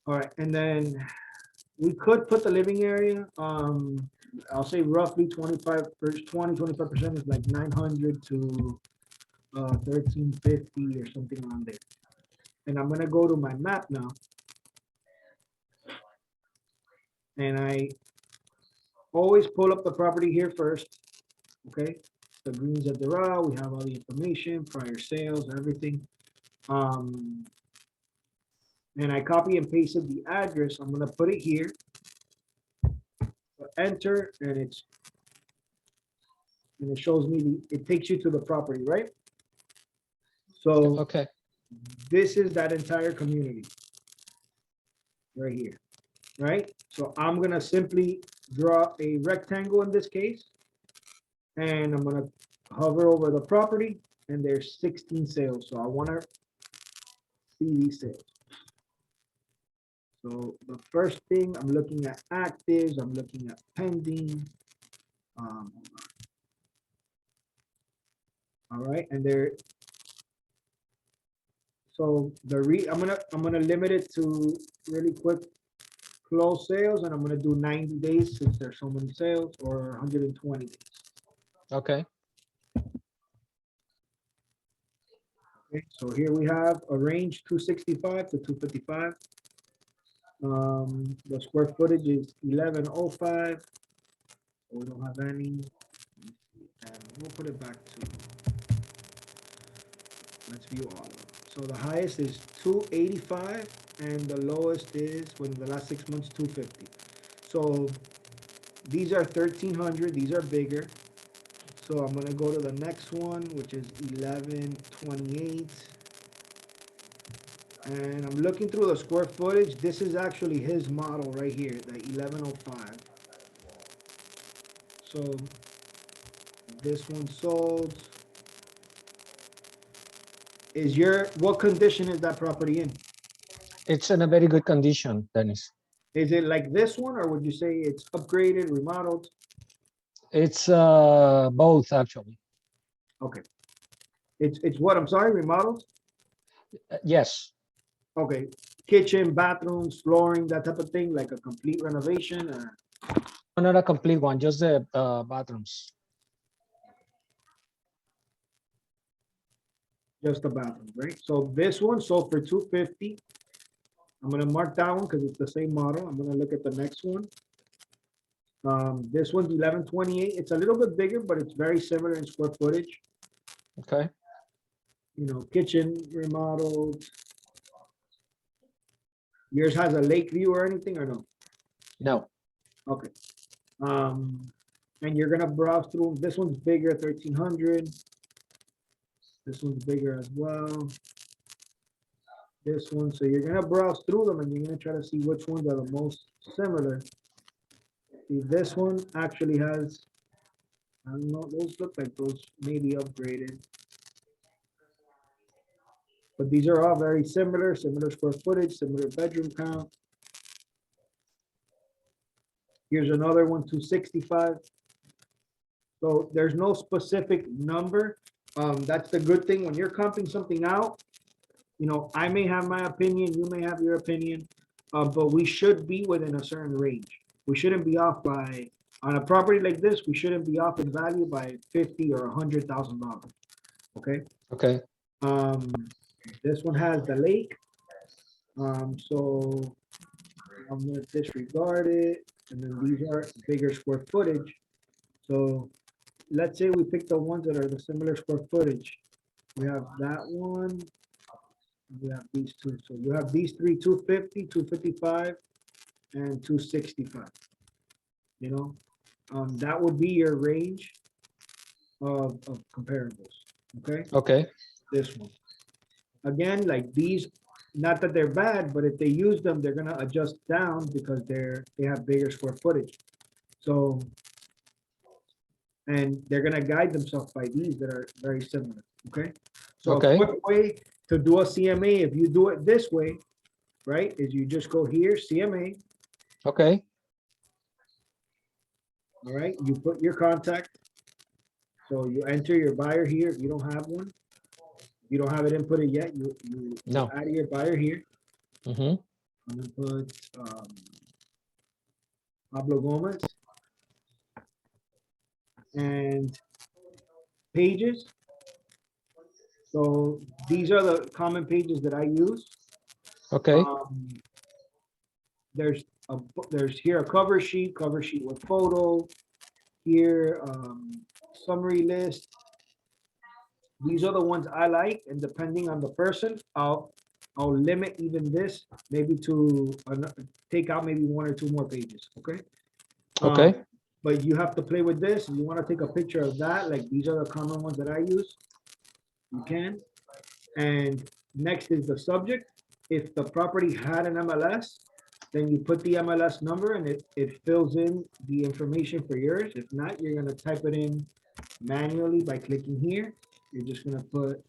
[SPEAKER 1] All right, and then we could put the living area. I'll say roughly 25% is like 900 to 1350 or something on there. And I'm gonna go to my map now. And I always pull up the property here first. Okay, the greens at the raw, we have all the information, prior sales, everything. And I copy and pasted the address. I'm gonna put it here. Enter, and it shows me it takes you to the property, right? So
[SPEAKER 7] okay,
[SPEAKER 1] this is that entire community right here, right? So I'm gonna simply draw a rectangle in this case, and I'm gonna hover over the property, and there's 16 sales. So I wanna see these sales. So the first thing, I'm looking at actives, I'm looking at pending. All right, and there. So I'm gonna limit it to really quick close sales, and I'm gonna do 90 days since there's so many sales, or 120 days.
[SPEAKER 7] okay,
[SPEAKER 1] Okay, so here we have a range 265 to 255. The square footage is 1105. We don't have any. And we'll put it back to, let's view all of them. So the highest is 285, and the lowest is, within the last 6 months, 250. So these are 1,300, these are bigger. So I'm gonna go to the next one, which is 1128. And I'm looking through the square footage. This is actually his model right here, the 1105. So this one sold. What condition is that property in?
[SPEAKER 7] it's in a very good condition, Dennis.
[SPEAKER 1] Is it like this one, or would you say it's upgraded, remodeled?
[SPEAKER 7] It's both actually.
[SPEAKER 1] Okay. It's what, I'm sorry, remodels?
[SPEAKER 7] Yes,
[SPEAKER 1] Okay, kitchen, bathrooms, flooring, that type of thing, like a complete renovation or?
[SPEAKER 7] not a complete one, just the bathrooms.
[SPEAKER 1] Just the bathroom, right? So this one sold for 250. I'm gonna mark that one because it's the same model. I'm gonna look at the next one. This one's 1128. It's a little bit bigger, but it's very similar in square footage.
[SPEAKER 7] Okay,
[SPEAKER 1] You know, kitchen remodeled. Yours has a lake view or anything or no?
[SPEAKER 7] no,
[SPEAKER 1] Okay. And you're gonna browse through. This one's bigger, 1300. This one's bigger as well. This one, so you're gonna browse through them and you're gonna try to see which ones are the most similar. See, this one actually has, I don't know, those look like those may be upgraded. But these are all very similar, similar square footage, similar bedroom count. Here's another one, 265. So there's no specific number. That's the good thing when you're comping something out. You know, I may have my opinion, you may have your opinion, but we should be within a certain range. We shouldn't be off by, on a property like this, we shouldn't be off in value by 50 or $100,000. Okay.
[SPEAKER 7] okay,
[SPEAKER 1] This one has the lake. So I'm gonna disregard it. And then these are bigger square footage. So let's say we pick the ones that are the similar square footage. We have that one. We have these two. So you have these three, 250, 255, and 265. You know, that would be your range of comparables. Okay.
[SPEAKER 7] okay,
[SPEAKER 1] This one. Again, like these, not that they're bad, but if they use them, they're gonna adjust down because they have bigger square footage. So, and they're gonna guide themselves by these that are very similar, okay? So a
[SPEAKER 7] Okay.
[SPEAKER 1] quick way to do a CMA, if you do it this way, right, is you just go here, CMA,
[SPEAKER 7] okay,
[SPEAKER 1] all right? You put your contact. So you enter your buyer here if you don't have one. If you don't have it inputted yet, you
[SPEAKER 7] No.
[SPEAKER 1] add your buyer here.
[SPEAKER 7] mm-hmm,
[SPEAKER 1] I'm gonna put Pablo Gomez. And pages. So these are the common pages that I use.
[SPEAKER 7] okay,
[SPEAKER 1] There's here a cover sheet with photo. Here, summary list. These are the ones I like, and depending on the person, I'll limit even this maybe to take out maybe one or two more pages. Okay.
[SPEAKER 7] okay,
[SPEAKER 1] But you have to play with this. If you want to take a picture of that, like these are the common ones that I use. You can. And next is the subject. If the property had an MLS, then you put the MLS number and it fills in the information for yours. If not, you're gonna type it in manually by clicking here. You're just gonna put,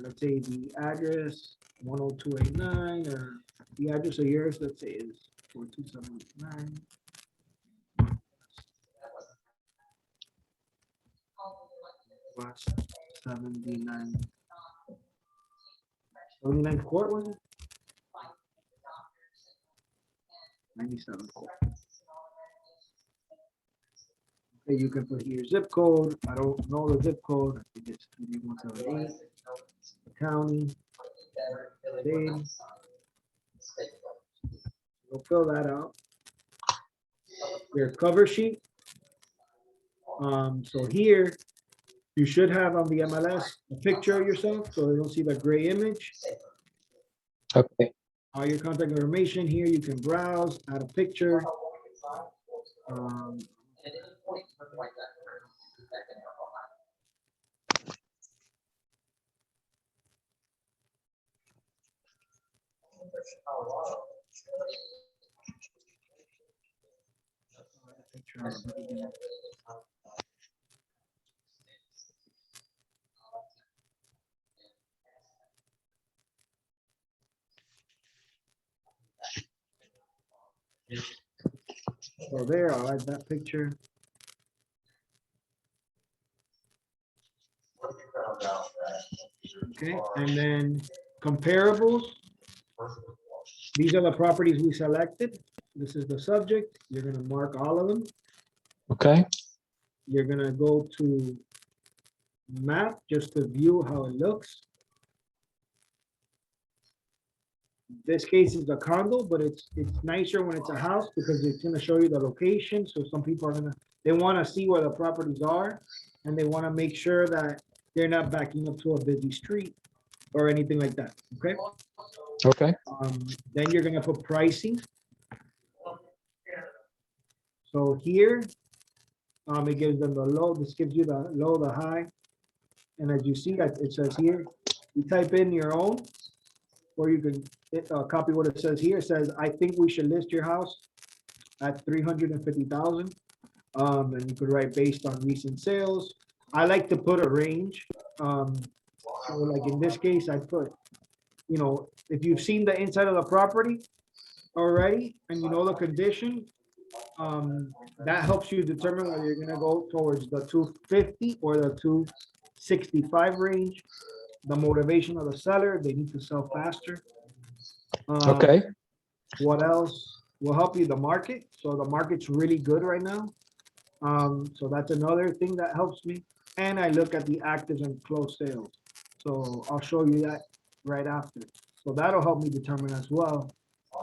[SPEAKER 1] let's say the address 10289 or the address of yours, let's say is 42789. 79. 79 court was it? 97 court. Okay, you can put here zip code. I don't know the zip code. I think it's 3178. The county. State. We'll fill that out. Your cover sheet. So here you should have on the MLS a picture of yourself, so they don't see the gray image.
[SPEAKER 7] okay,
[SPEAKER 1] All your contact information here, you can browse, add a picture. So there, I'll add that picture. Okay, and then comparables. These are the properties we selected. This is the subject. You're gonna mark all of them.
[SPEAKER 7] Okay.
[SPEAKER 1] You're gonna go to map just to view how it looks. This case is a condo, but it's nicer when it's a house because it's gonna show you the location. So some people are they wanna see where the properties are and they wanna make sure that they're not backing up to a busy street or anything like that, okay?
[SPEAKER 7] Okay.
[SPEAKER 1] Then you're gonna put pricing. So here, it gives them the low, this gives you the low, the high. And as you see, it says here, you type in your own, or you can copy what it says here. It says, I think we should list your house at 350,000. And you could write based on recent sales. I like to put a range. So like in this case, I put, you know, if you've seen the inside of the property already and you know the condition, that helps you determine whether you're gonna go towards the 250 or the 265 range. The motivation of the seller, they need to sell faster.
[SPEAKER 7] Okay.
[SPEAKER 1] What else will help you? The market. So the market's really good right now. So that's another thing that helps me. And I look at the actives and closed sales. So I'll show you that right after. So that'll help me determine as well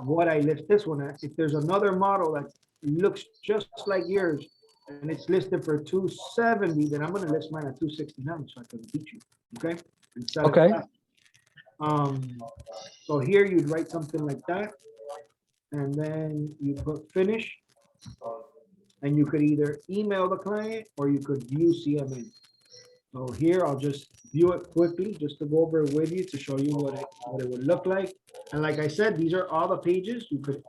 [SPEAKER 1] what I list this one at. If there's another model that looks just like yours and it's listed for 270, then I'm gonna list mine at 269 so I can beat you, okay? And sell it
[SPEAKER 7] Okay.
[SPEAKER 1] fast. So here you'd write something like that, and then you put finish, and you could either email the client or you could view CMA. So here I'll just view it quickly just to go over it with you to show you what it would look like. And like I said, these are all the pages. You could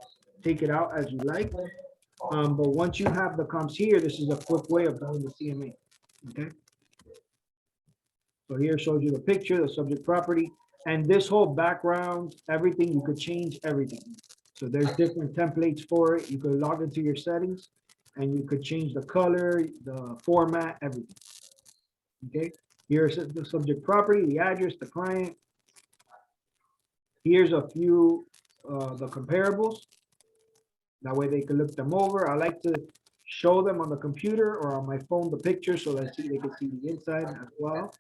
[SPEAKER 1] take it out as you like. But once you have the comps here, this is a quick way of doing the CMA. Okay. So here shows you the picture, the subject property, and this whole background, everything, you could change everything. So there's different templates for it. You could log into your settings and you could change the color, the format, everything. Okay, here's the subject property, the address, the client. Here's a few, the comparables. That way they can look them over. I like to show them on the computer or on my phone, the picture, so that they can see the inside as well.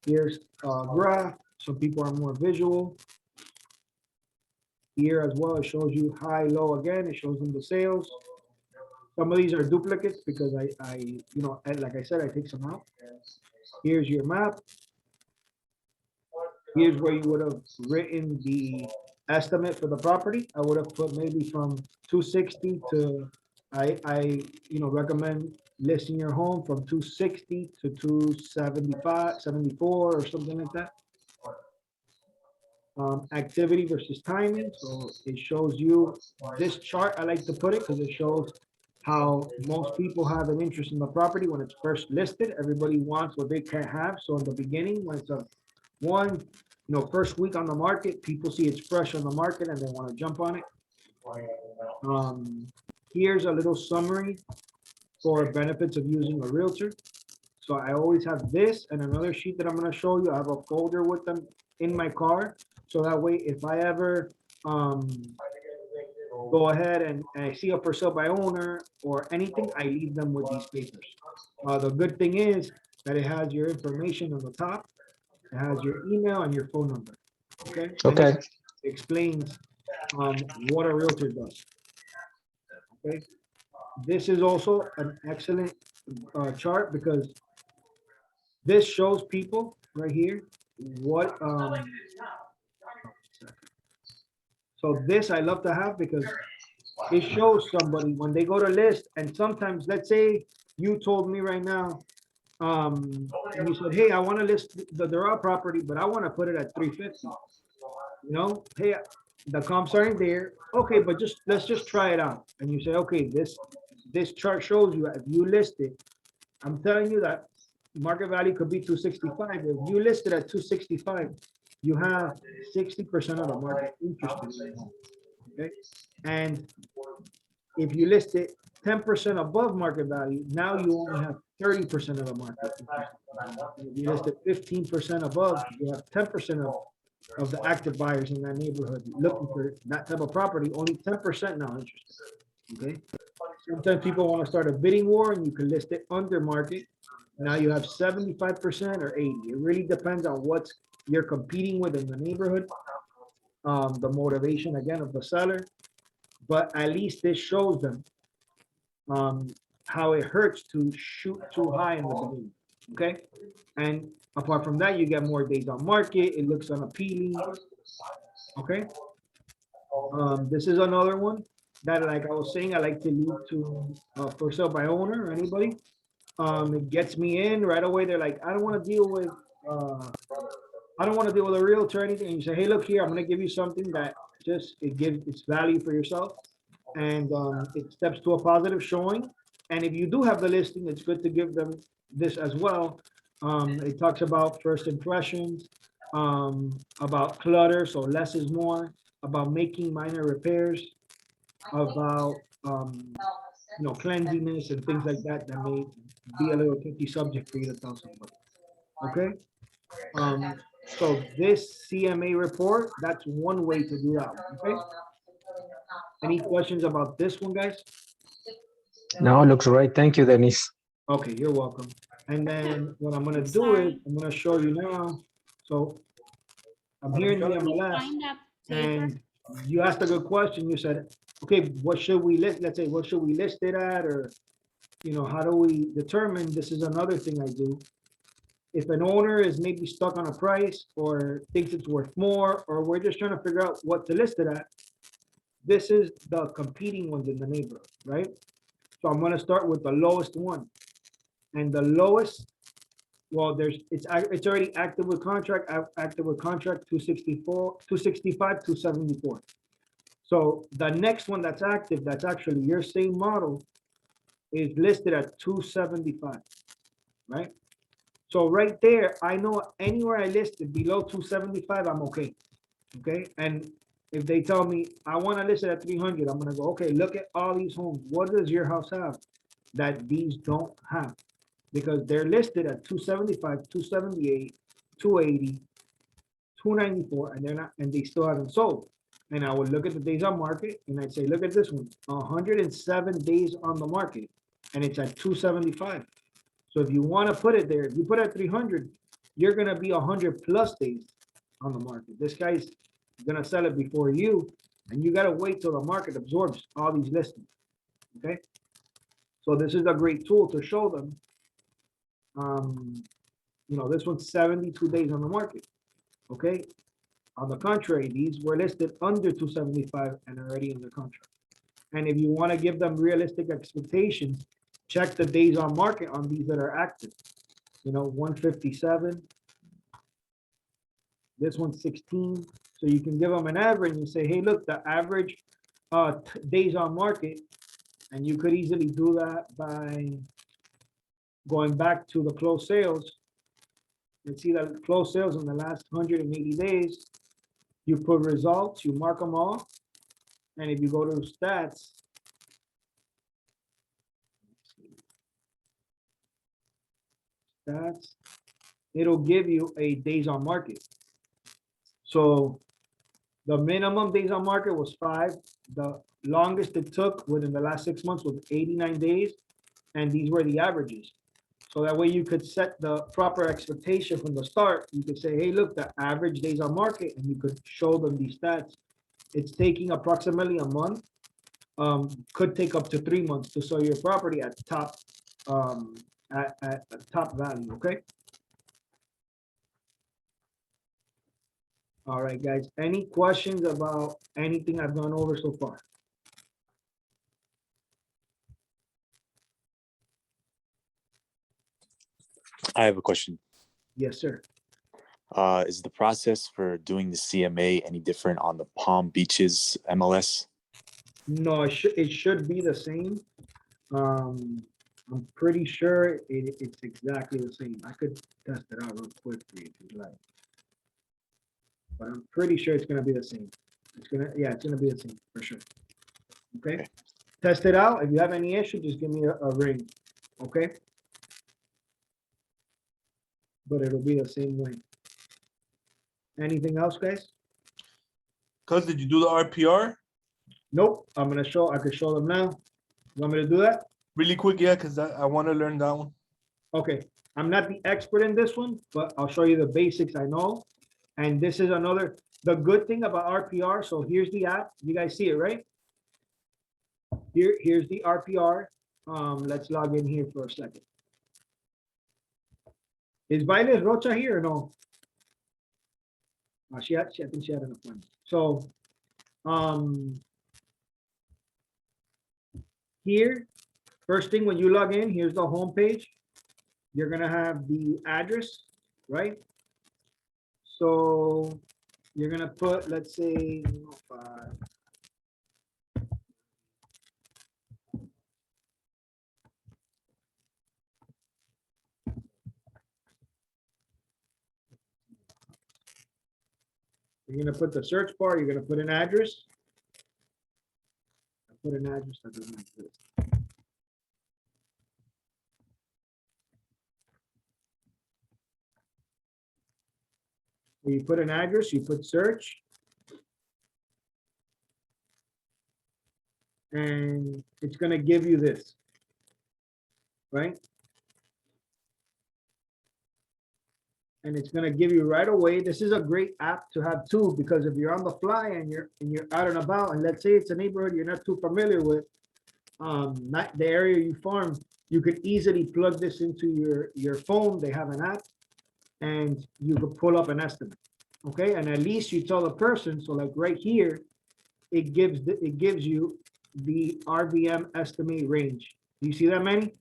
[SPEAKER 1] Here's a graph. Some people are more visual. Here as well, it shows you high, low again. It shows them the sales. Some of these are duplicates because you know, like I said, I take some out. Here's your map. Here's where you would have written the estimate for the property. I would have put maybe from 260 to, I you know, recommend listing your home from 260 to 275, 74 or something like that. Activity versus timing. So it shows you this chart. I like to put it because it shows how most people have an interest in the property when it's first listed. Everybody wants what they can't have. So in the beginning, when it's a first week on the market, people see it's fresh on the market and they want to jump on it. Here's a little summary for benefits of using a realtor. So I always have this and another sheet that I'm going to show you. I have a folder with them in my car. So that way, if I ever go ahead and I see a for sale by owner or anything, I leave them with these papers. The good thing is that it has your information on the top. It has your email and your phone number. Okay.
[SPEAKER 7] Okay.
[SPEAKER 1] It explains what a realtor does. Okay. This is also an excellent chart because this shows people right here what. So this I love to have because it shows somebody when they go to list, and sometimes let's say you told me right now, and you said, hey, I want to list the Doral property, but I want to put it at 350. You know, hey, the comps aren't there. Okay, but let's just try it out. And you say, okay, this chart shows you if you list it, I'm telling you that market value could be 265. If you list it at 265, you have 60% of the market interested. Okay, and if you list it 10% above market value, now you only have 30% of the market. If you list it 15% above, you have 10% of the active buyers in that neighborhood looking for that type of property, only 10% now interested. Okay. Sometimes people want to start a bidding war and you can list it under market. Now you have 75% or 80. It really depends on what you're competing with in the neighborhood. The motivation again of the seller, but at least this shows them how it hurts to shoot too high in the beginning. Okay. And apart from that, you get more days on market. It looks unappealing. Okay. This is another one that, like I was saying, I like to leave to for sale by owner or anybody. It gets me in right away. They're like, I don't want to deal with a realtor or anything. And you say, hey, look here, I'm going to give you something that just it gives its value for yourself, and it steps to a positive showing. And if you do have the listing, it's good to give them this as well. It talks about first impressions, about clutter, so less is more, about making minor repairs, about cleanliness and things like that that may be a little tricky subject for you to tell somebody. Okay. So this CMA report, that's one way to do that. Okay. Any questions about this one, guys?
[SPEAKER 7] No, looks great. Thank you, Dennis.
[SPEAKER 1] Okay, you're welcome. And then what I'm gonna do is I'm gonna show you now. So I'm here in the MLS, and you asked a good question. You said, okay, what should we list? Let's say, what should we list it at, or how do we determine? This is another thing I do. If an owner is maybe stuck on a price or thinks it's worth more, or we're just trying to figure out what to list it at, this is the competing ones in the neighborhood, right? So I'm going to start with the lowest one. And the lowest, well, it's already active with contract, 264, 265, 274. So the next one that's active, that's actually your same model, is listed at 275, right? So right there, I know anywhere I listed below 275, I'm okay. Okay. And if they tell me I want to list it at 300, I'm going to go, okay, look at all these homes. What does your house have that these don't have? Because they're listed at 275, 278, 280, 294, and they're not, and they still haven't sold. And I would look at the days on market and I'd say, look at this one, 107 days on the market, and it's at 275. So if you want to put it there, if you put it at 300, you're going to be 100 plus days on the market. This guy's going to sell it before you, and you got to wait till the market absorbs all these listings. Okay. So this is a great tool to show them. This one's 72 days on the market. Okay. On the contrary, these were listed under 275 and already in the contract. And if you want to give them realistic expectations, check the days on market on these that are active. 157. This one's 16. So you can give them an average and say, hey, look, the average days on market. And you could easily do that by going back to the closed sales. And see that closed sales in the last 180 days. You put results, you mark them all. And if you go to stats, it'll give you a days on market. So the minimum days on market was 5. The longest it took within the last 6 months was 89 days. And these were the averages. So that way you could set the proper expectation from the start. You could say, hey, look, the average days on market, and you could show them these stats. It's taking approximately a month. Could take up to 3 months to sell your property at top at top value. Okay. All right, guys. Any questions about anything I've gone over so far?
[SPEAKER 9] I have a question.
[SPEAKER 1] Yes, sir.
[SPEAKER 9] Is the process for doing the CMA any different on the Palm Beaches MLS?
[SPEAKER 1] No, it should be the same. I'm pretty sure it's exactly the same. I could test it out real quick for you if you'd like. But I'm pretty sure it's gonna be the same. It's gonna be the same for sure. Okay. Test it out. If you have any issue, just give me a ring. Okay. but it'll be the same way. Anything else, guys?
[SPEAKER 6] Cuz, did you do the RPR?
[SPEAKER 1] Nope, I could show them now. You want me to do that?
[SPEAKER 6] Really quick, yeah, because I want to learn that one.
[SPEAKER 1] Okay, I'm not the expert in this one, but I'll show you the basics I know. And this is another, the good thing about RPR, so here's the app, you guys see it, right? Here's the RPR. Let's log in here for a second. Is Bailes Rocha here or no? I think she had an appointment. So, here, first thing when you log in, here's the home page. You're gonna have the address, right? So you're gonna put, let's say, 105. You're gonna put the search bar, you're gonna put an address. Put an address that doesn't exist. So you put an address, you put search. And it's gonna give you this, right? And it's gonna give you right away. This is a great app to have too, because if you're on the fly and you're out and about, and let's say it's a neighborhood you're not too familiar with, not the area you farm, you could easily plug this into your phone. They have an app, and you could pull up an estimate. Okay, and at least you tell the person. So like right here, it gives you the Rvm estimate range. Do you see that, Manny?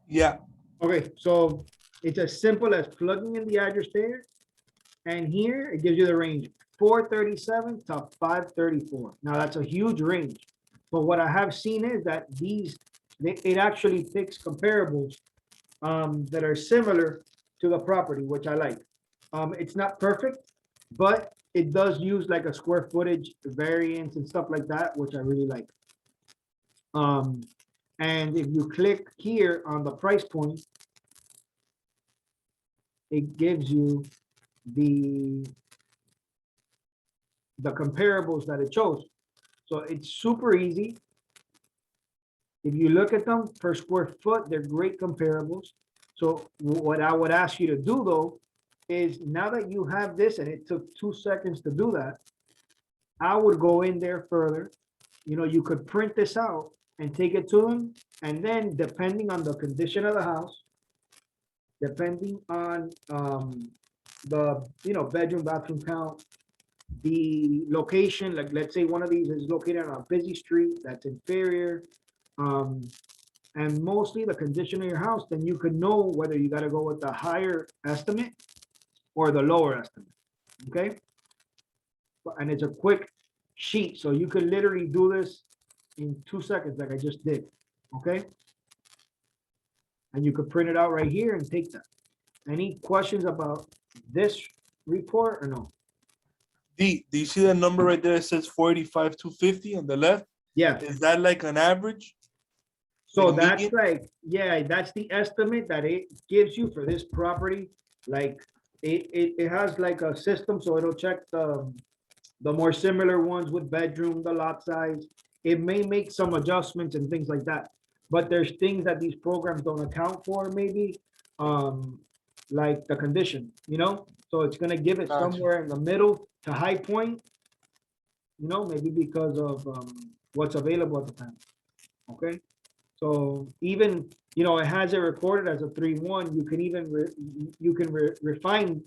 [SPEAKER 6] Yeah.
[SPEAKER 1] Okay, so it's as simple as plugging in the address there, and here it gives you the range 437 to 534. Now that's a huge range, but what I have seen is that it actually picks comparables that are similar to the property, which I like. It's not perfect, but it does use like a square footage variance and stuff like that, which I really like. And if you click here on the price point, it gives you the comparables that it chose. So it's super easy. If you look at them per square foot, they're great comparables. So what I would ask you to do though, is now that you have this, and it took 2 seconds to do that, I would go in there further. You know, you could print this out and take it to them. And then depending on the condition of the house, depending on the bedroom, bathroom count, the location, like let's say one of these is located on a busy street that's inferior, and mostly the condition of your house, then you could know whether you got to go with the higher estimate or the lower estimate. Okay, and it's a quick sheet, so you could literally do this in 2 seconds like I just did. Okay, and you could print it out right here and take that. Any questions about this report or no?
[SPEAKER 6] D, do you see that number right there? It says 485 250 on the left.
[SPEAKER 1] Yeah.
[SPEAKER 6] Is that like an average?
[SPEAKER 1] So
[SPEAKER 6] Like
[SPEAKER 1] that's
[SPEAKER 6] median?
[SPEAKER 1] like, yeah, that's the estimate that it gives you for this property. Like it has like a system, so it'll check the more similar ones with bedroom, the lot size. It may make some adjustments and things like that, but there's things that these programs don't account for, maybe, like the condition, so it's gonna give it
[SPEAKER 6] Gotcha.
[SPEAKER 1] somewhere in the middle to high point, maybe because of what's available at the time. Okay, so even it has it recorded as a 3-1. You can even refine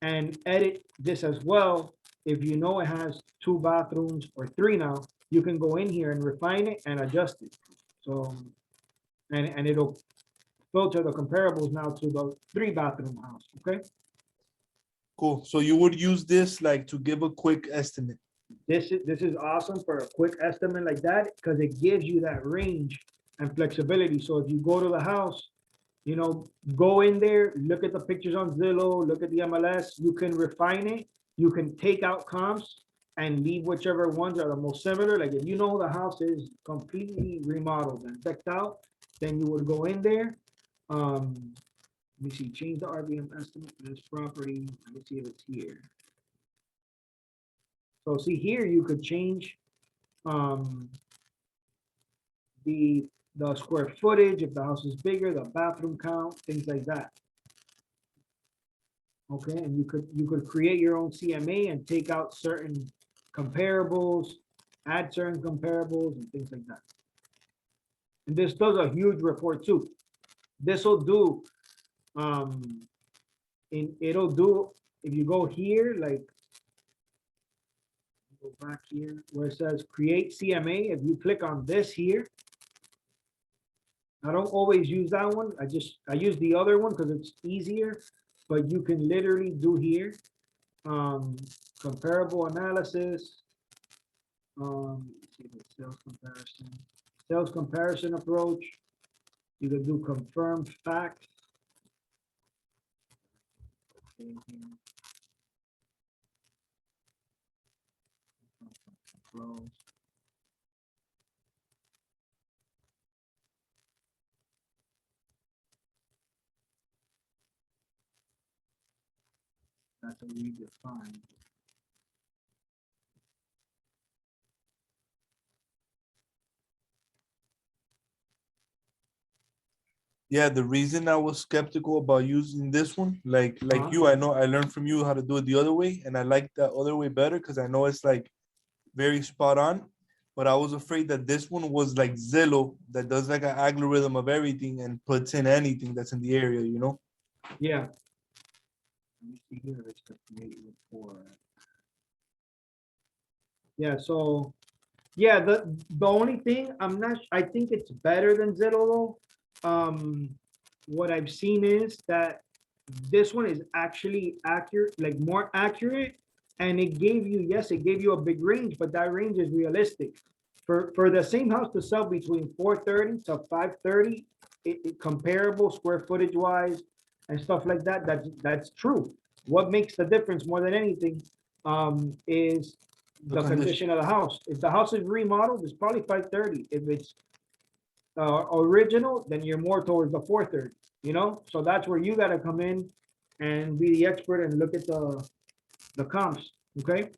[SPEAKER 1] and edit this as well. If it has 2 bathrooms or 3 now, you can go in here and refine it and adjust it. So and it'll filter the comparables now to the 3-bathroom house. Okay,
[SPEAKER 6] Cool. So you would use this like to give a quick estimate.
[SPEAKER 1] this is awesome for a quick estimate like that, because it gives you that range and flexibility. So if you go to the house, go in there, look at the pictures on Zillow, look at the MLS, you can refine it, you can take out comps and leave whichever ones are the most similar. Like if the house is completely remodeled and decked out, then you would go in there, Let me see, change the RVM estimate for this property. Let me see if it's here. So see here, you could change the square footage, if the house is bigger, the bathroom count, things like that. Okay, and you could create your own CMA and take out certain comparables, add certain comparables and things like that. And this does a huge report too. This will do it'll do, if you go here, like go back here where it says create CMA, if you click on this here, I don't always use that one. I use the other one because it's easier, but you can literally do here comparable analysis. Let's see the sales comparison approach. You can do confirmed facts. Close. That's a redefine.
[SPEAKER 6] Yeah, the reason I was skeptical about using this one, like
[SPEAKER 1] Uh-huh.
[SPEAKER 6] you, I know I learned from you how to do it the other way, and I like that other way better because I know it's like very spot on. But I was afraid that this one was like Zillow that does like an algorithm of everything and puts in anything that's in the area, you know?
[SPEAKER 1] Yeah. Let me see here. It's the create report. Yeah, so yeah, the only thing I think it's better than Zillow. What I've seen is that this one is actually accurate, like more accurate, and it gave you, yes, it gave you a big range, but that range is realistic. For the same house to sell between 430 to 530, it comparable square footage wise and stuff like that, that's true. What makes the difference more than anything is the condition of the house. If the house is remodeled, it's probably 530. If it's original, then you're more towards the 430, you know? So that's where you gotta come in and be the expert and look at the comps, okay?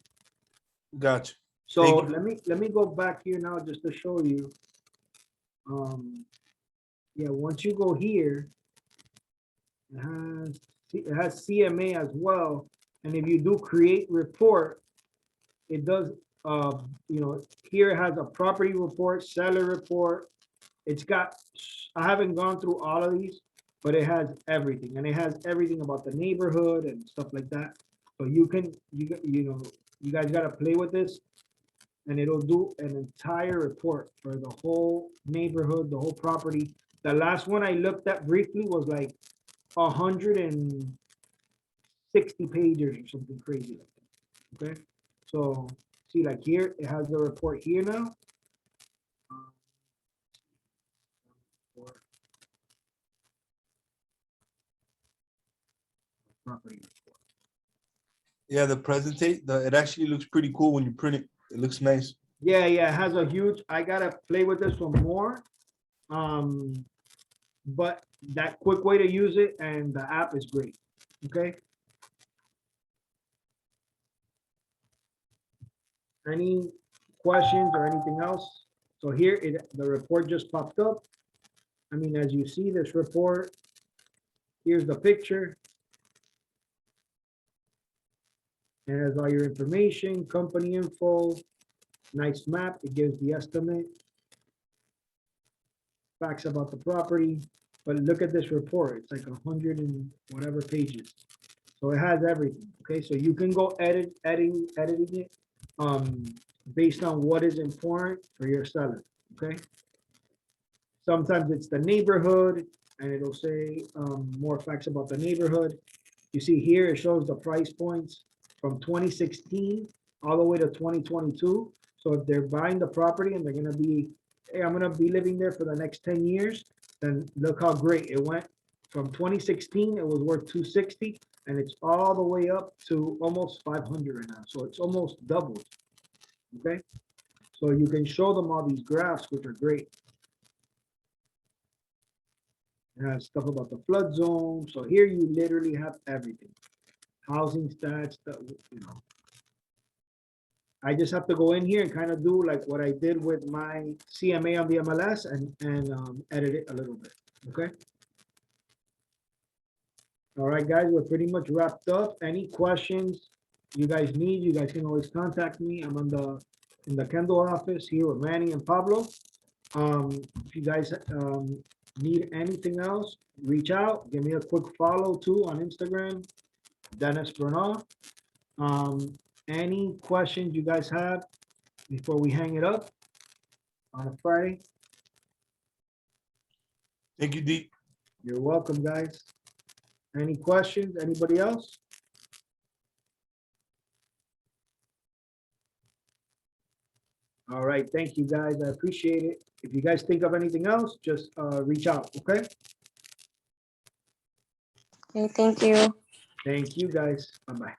[SPEAKER 6] Gotcha.
[SPEAKER 1] So
[SPEAKER 6] Thank
[SPEAKER 1] let me go back here now just to show you. Yeah, once you go here, it has CMA as well. And if you do create report, it does, you know, here it has a property report, seller report. It's got, I haven't gone through all of these, but it has everything, and it has everything about the neighborhood and stuff like that. So you can, you know, you guys gotta play with this, and it'll do an entire report for the whole neighborhood, the whole property. The last one I looked at briefly was like 160 pages or something crazy like that. Okay, so see, like here, it has the report here now. Property report.
[SPEAKER 6] Yeah, the presentate, it actually looks pretty cool when you print it. It looks nice.
[SPEAKER 1] Yeah, it has a huge, I gotta play with this one more. But that quick way to use it, and the app is great, okay? Any questions or anything else? So here, the report just popped up. I mean, as you see this report, here's the picture. It has all your information, company info, nice map. It gives the estimate, facts about the property. But look at this report. It's like 100 and whatever pages. So it has everything. Okay, so you can go editing it based on what is important for your seller. Okay. Sometimes it's the neighborhood, and it'll say more facts about the neighborhood. You see here, it shows the price points from 2016 all the way to 2022. So if they're buying the property and they're gonna be, hey, I'm gonna be living there for the next 10 years, then look how great it went. From 2016, it was worth 260, and it's all the way up to almost 500 right now. So it's almost doubled. Okay, so you can show them all these graphs, which are great. It has stuff about the flood zone. So here you literally have everything. Housing stats, you know. I just have to go in here and kind of do like what I did with my CMA on the MLS and edit it a little bit, okay? All right, guys, we're pretty much wrapped up. Any questions you guys need, you guys can always contact me. I'm in the Kendall office here with Manny and Pablo. If you guys need anything else, reach out. Give me a quick follow too on Instagram, Dennis Bernal. Any questions you guys have before we hang it up on a Friday?
[SPEAKER 6] Thank you, D.
[SPEAKER 1] You're welcome, guys. Any questions? Anybody else? All right, thank you, guys. I appreciate it. If you guys think of anything else, just reach out, okay?
[SPEAKER 5] Okay, thank you.
[SPEAKER 1] Thank you, guys. Bye-bye.